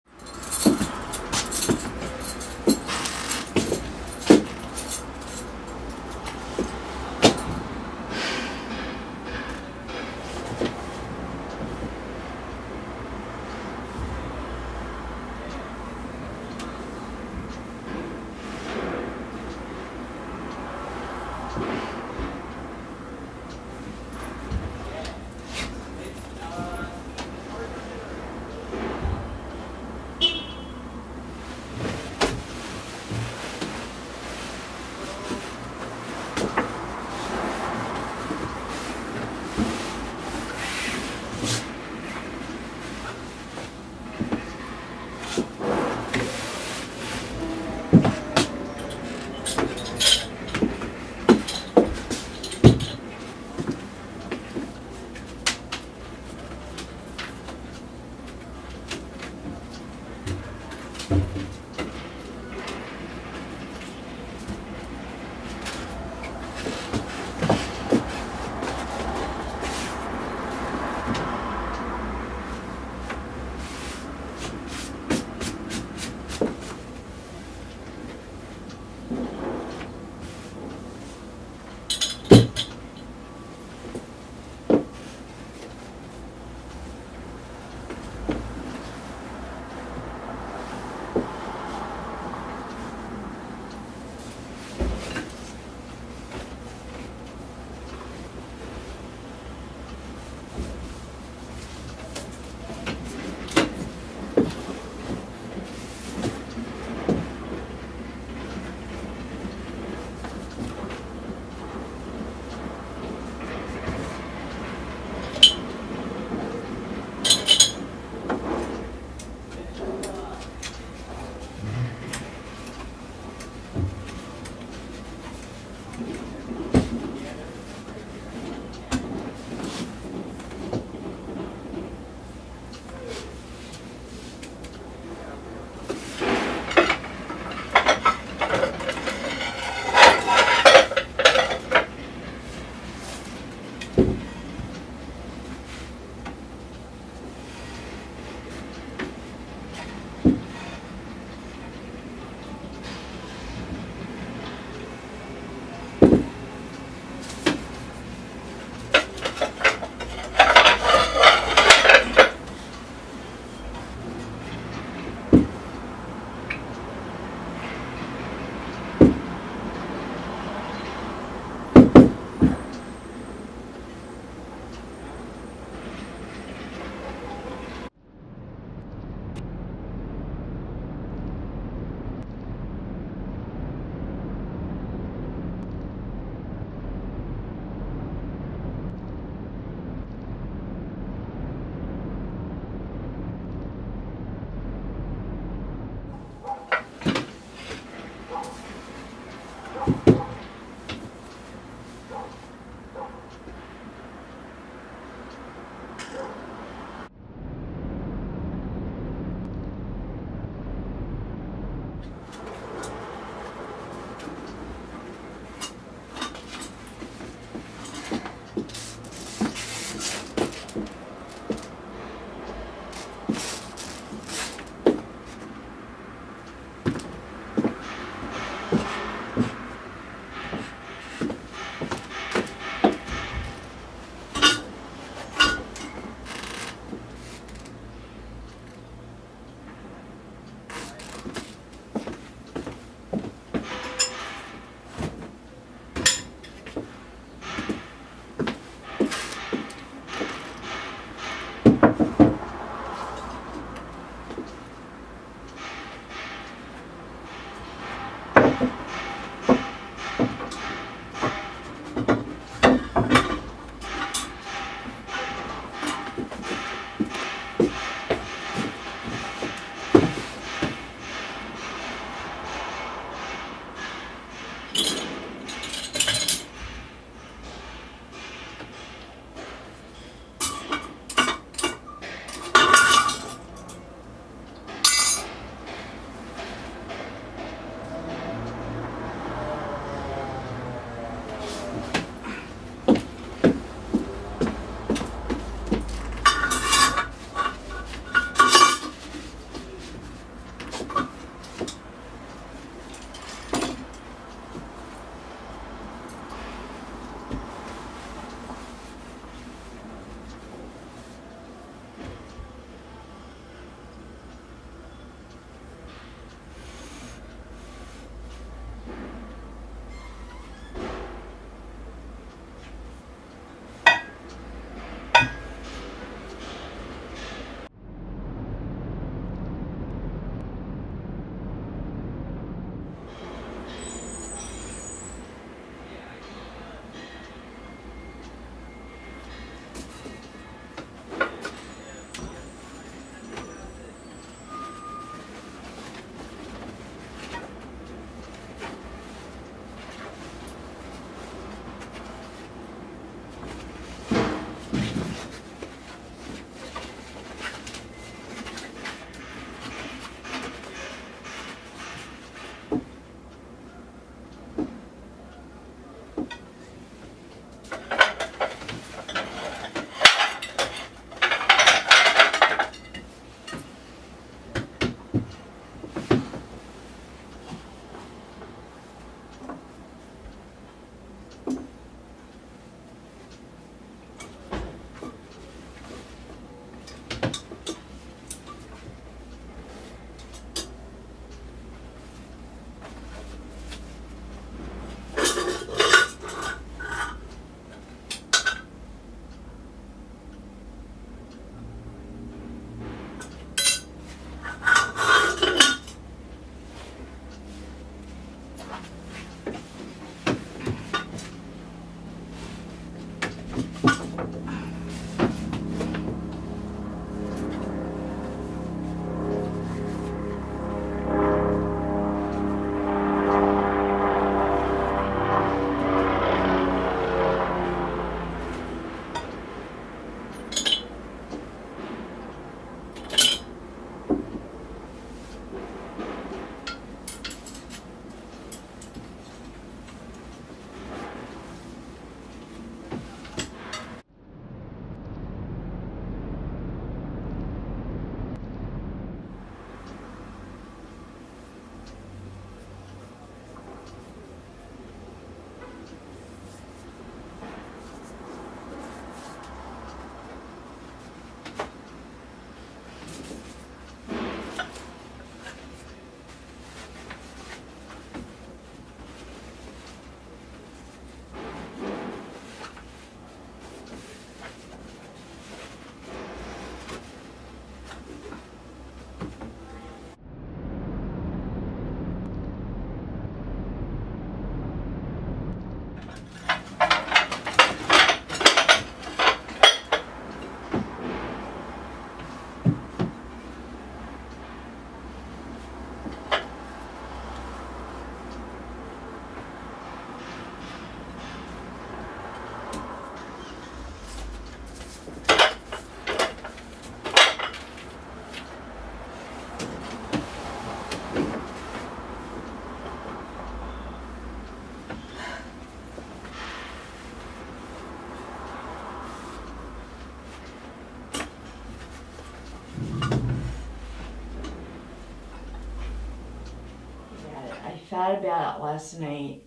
Speaker 1: thought about it last night,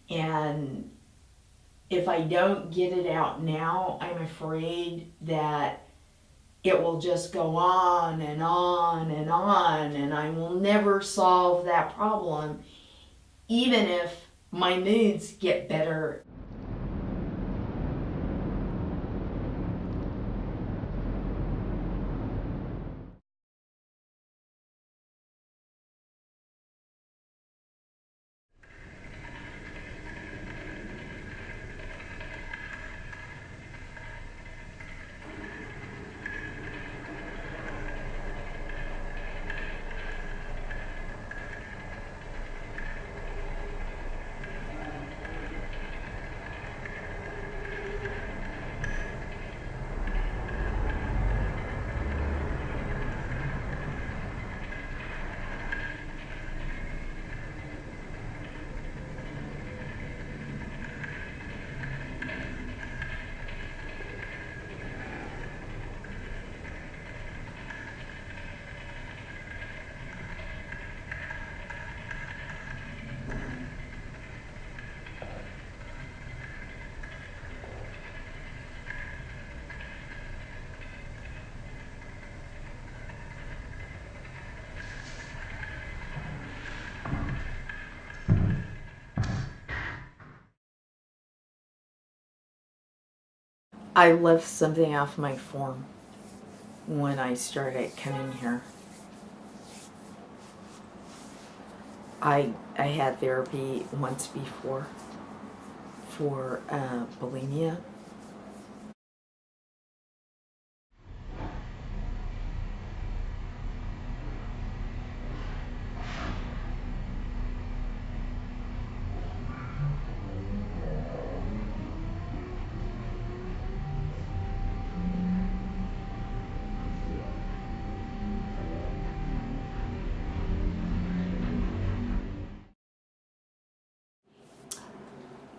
Speaker 1: and if I don't get it out now, I'm afraid that it will just go on and on and on, and I will never solve that problem, even if my moods get better. I left something off my form when I started coming here. I had therapy once before for bulimia.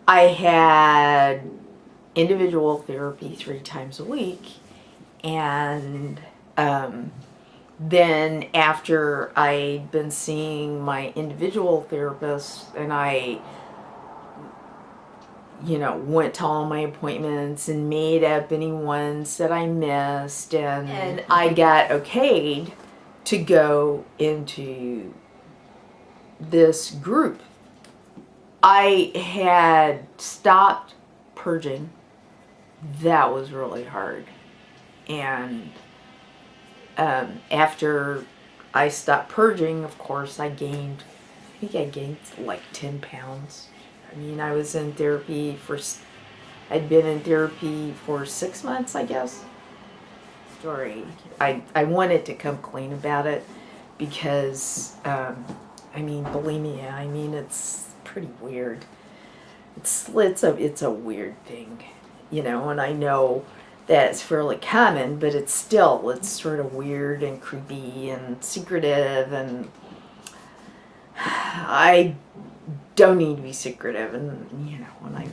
Speaker 1: I had individual therapy 3 times a week, and then after I'd been seeing my individual therapist, and I, went to all my appointments and made up any ones that I missed, and I got okayed to go into this group. I had stopped purging. That was really hard. And after I stopped purging, of course, I gained like 10 pounds. I mean, I was in therapy I'd been in therapy for 6 months, I guess. I wanted to come clean about it because, bulimia, it's pretty weird. It's a weird thing, and I know that it's fairly common, but it's sort of weird and creepy and secretive, and I don't need to be secretive, and when I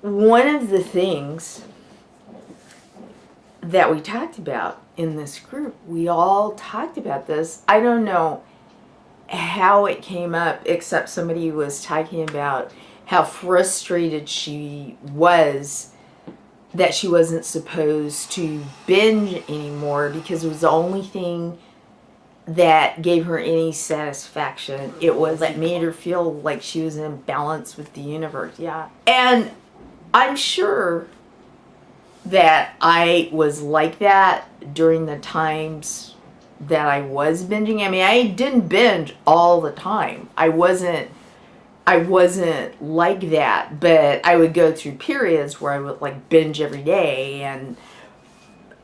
Speaker 1: one of the things that we talked about in this group, we all talked about this. I don't know how it came up, except somebody was talking about how frustrated she was that she wasn't supposed to binge anymore because it was the only thing that gave her any satisfaction. It was that made her feel like she was in balance with the universe. Yeah. And I'm sure that I was like that during the times I was binging. I mean, I didn't binge all the time. I wasn't like that, but I would go through periods where I would like binge every day, and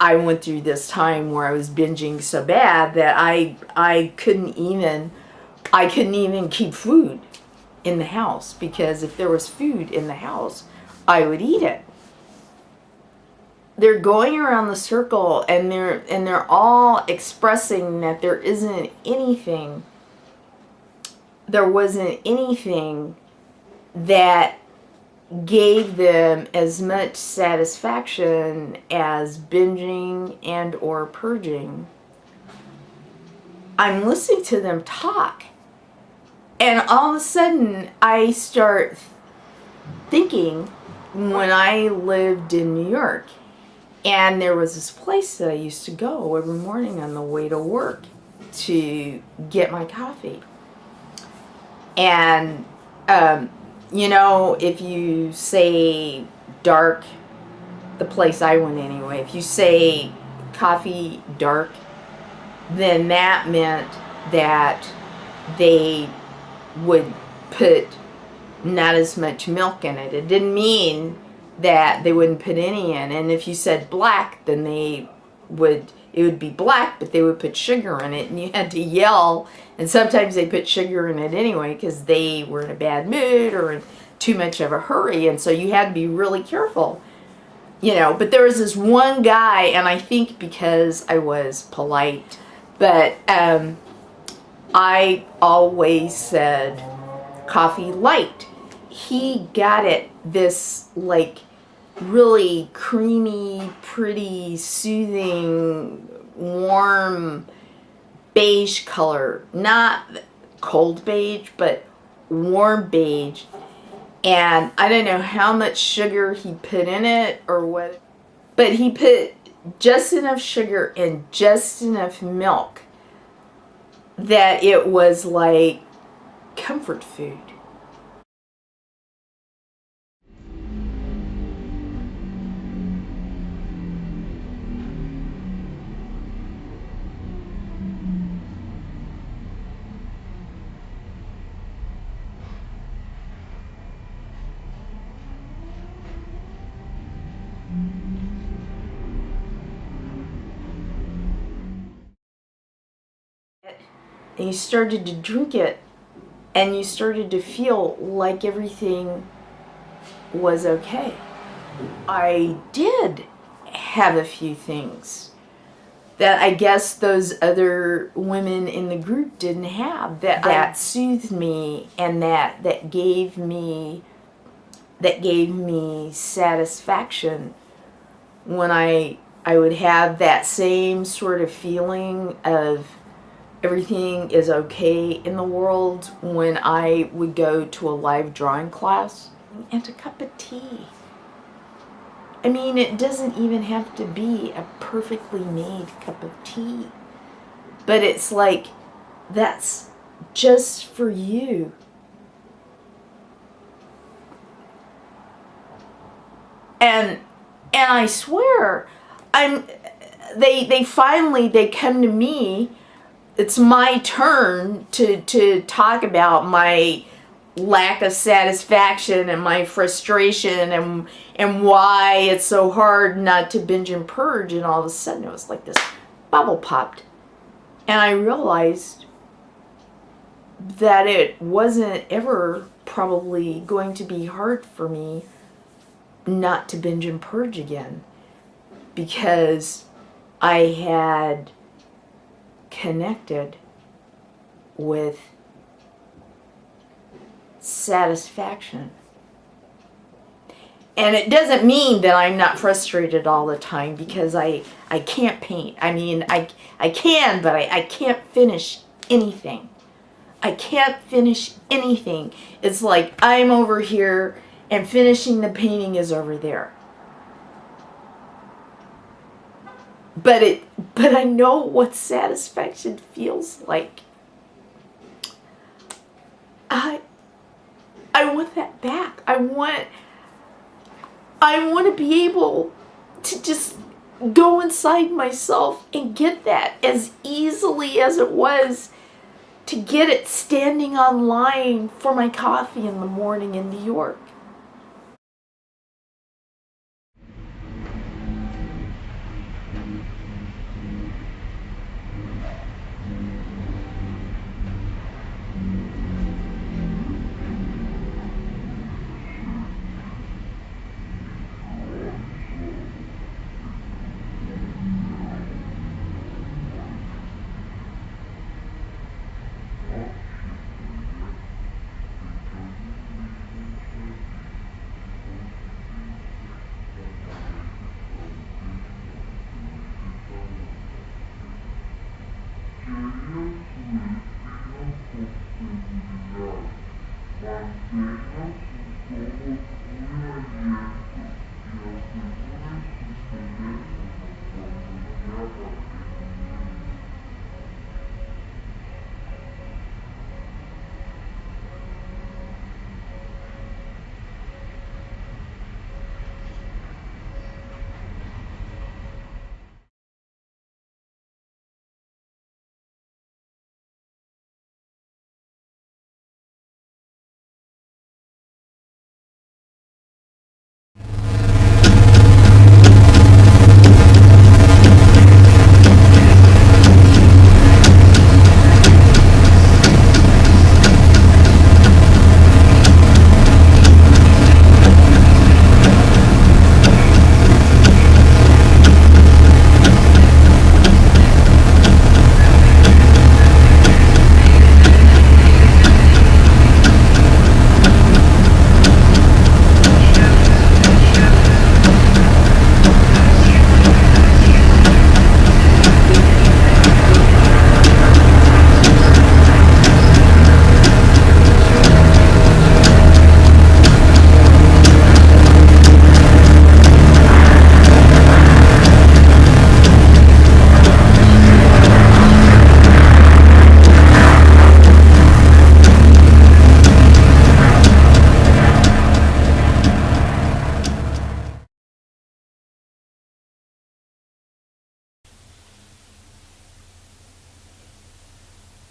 Speaker 1: I went through this time where I was binging so bad that I couldn't even keep food in the house, because if there was food in the house, I would eat it. They're going around the circle, and they're all expressing that there wasn't anything that gave them as much satisfaction as binging and or purging. I'm listening to them talk, and all of a sudden I start thinking when I lived in New York, and there was this place that I used to go every morning on the way to work to get my coffee. And you know, if you say dark, the place I went anyway, if you say coffee dark, then that meant that they would put not as much milk in it. It didn't mean that they wouldn't put any in. And if you said black, then it would be black, but they would put sugar in it, and you had to yell. And sometimes they put sugar in it anyway because they were in a bad mood or in too much of a hurry, and so you had to be really careful, you know. But there was this one guy, and I think because I was polite, but I always said coffee light. He got it this like really creamy, pretty, soothing, warm beige color, not cold beige, but warm beige. And I don't know how much sugar he put in it or what, but he put just enough sugar and just enough milk that it was like comfort food. And you started to drink it, and you started to feel like everything was okay. I did have a few things that I guess those other women in the group didn't have, that soothed me, and that gave me satisfaction when I would have that same sort of feeling of everything is okay in the world when I would go to a live drawing class. And a cup of tea. I mean, it doesn't even have to be a perfectly made cup of tea, but it's like, that's just for you. And I swear, they finally come to me. It's my turn to talk about my lack of satisfaction and my frustration and why it's so hard not to binge and purge, and all of a sudden it was like this bubble popped, and I realized that it wasn't ever probably going to be hard for me not to binge and purge again, because I had connected with satisfaction. And it doesn't mean that I'm not frustrated all the time, because I can't paint. I mean, I can, but I can't finish anything. I can't finish anything. It's like I'm over here and finishing the painting is over there. But I know what satisfaction feels like. I want that back. I want to be able to just
Speaker 6: go inside myself and get that as easily as it was to get it standing on line for my coffee in the morning in New York.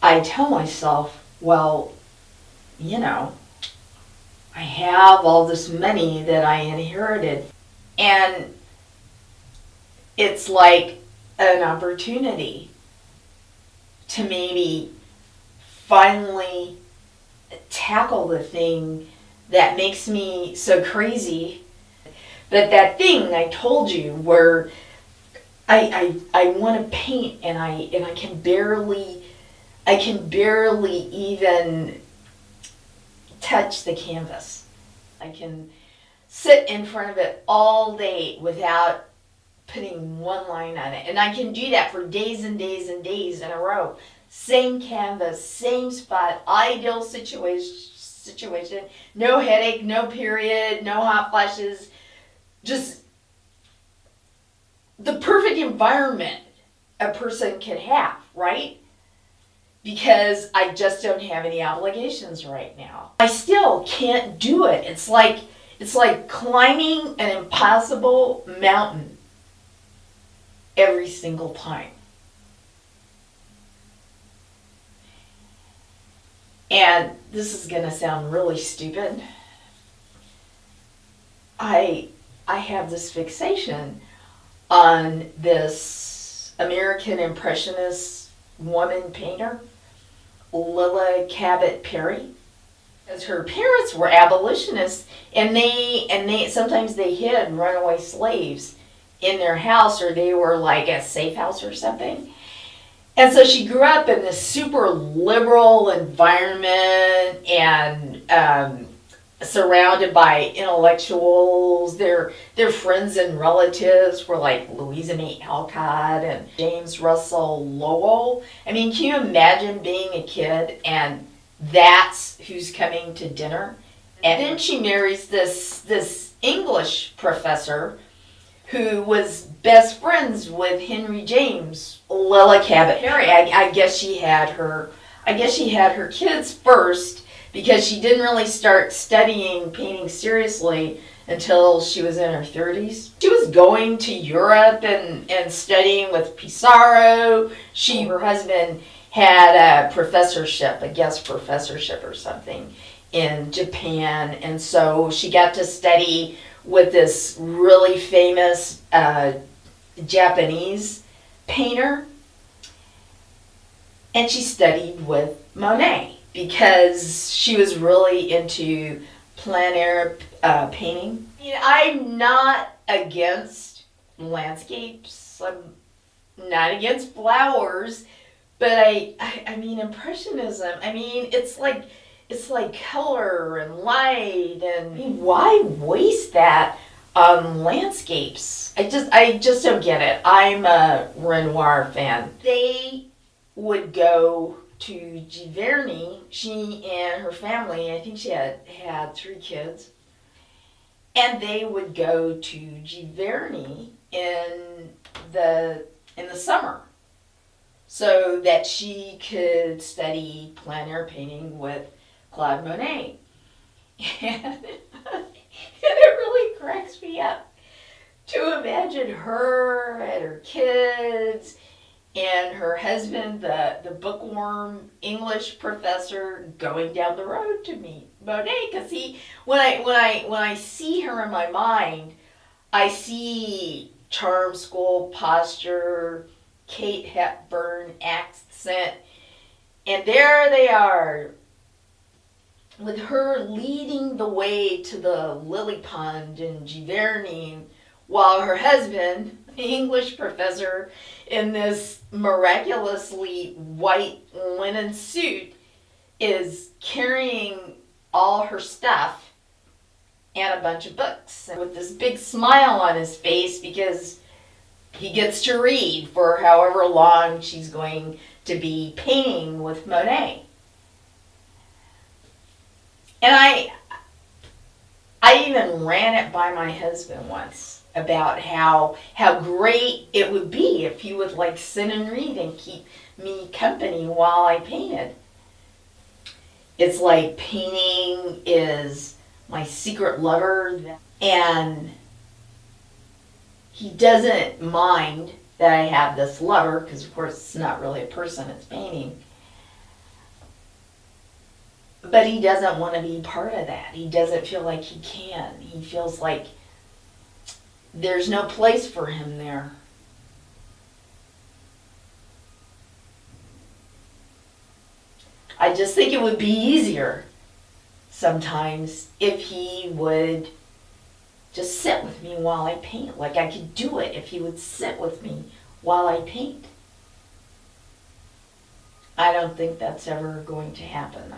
Speaker 4: I tell myself, well, you know, I have all this money that I inherited, and it's like an opportunity to maybe finally tackle the thing that makes me so crazy. But that thing I told you where I want to paint and I can barely even touch the canvas. I can sit in front of it all day without putting one line on it. And I can do that for days and days and days in a row. Same canvas, same spot, ideal situation, no headache, no period, no hot flashes, just the perfect environment a person could have, right? Because I just don't have any obligations right now. I still can't do it. It's like climbing an impossible mountain every single time. And this is gonna sound really stupid. I have this fixation on this American Impressionist woman painter, Lyssa Cabot-Perry. Because her parents were abolitionists, and they sometimes they hid runaway slaves in their house, or they were like a safe house or something. And so she grew up in this super liberal environment and surrounded by intellectuals. Their friends and relatives were like Louisa May Alcott and James Russell Lowell. I mean, can you imagine being a kid and that's who's coming to dinner? And then she marries this English professor who was best friends with Henry James. Lyssa Cabot-Perry, I guess she had her kids first, because she didn't really start studying painting seriously until she was in her 30s. She was going to Europe and studying with Pissarro. Her husband had a professorship, a guest professorship or something in Japan, and so she got to study with this really famous Japanese painter, and she studied with Monet because she was really into plein air painting. I mean, I'm not against landscapes. I'm not against flowers, but I mean Impressionism. I mean it's like color and light, and why waste that on landscapes? I just don't get it. I'm a Renoir fan. They would go to Giverny. She and her family, I think she had 3 kids, and they would go to Giverny in the summer so that she could study plein air painting with Claude Monet. And it really cracks me up to imagine her and her kids and her husband, the bookworm English professor, going down the road to meet Monet. Because when I see her in my mind, I see charm, school, posture, Kate Hepburn accent, and there they are, with her leading the way to the lily pond in Giverny, while her husband, the English professor, in this miraculously white linen suit, is carrying all her stuff and a bunch of books, and with this big smile on his face because he gets to read for however long she's going to be painting with Monet. And I even ran it by my husband once about how great it would be if he would like sit and read and keep me company while I painted. It's like painting is my secret lover, and he doesn't mind that I have this lover, because of course it's not really a person, it's painting. But he doesn't want to be part of that. He doesn't feel like he can. He feels like there's no place for him there. I just think it would be easier sometimes if he would just sit with me while I paint. Like I could do it if he would sit with me while I paint. I don't think that's ever going to happen though.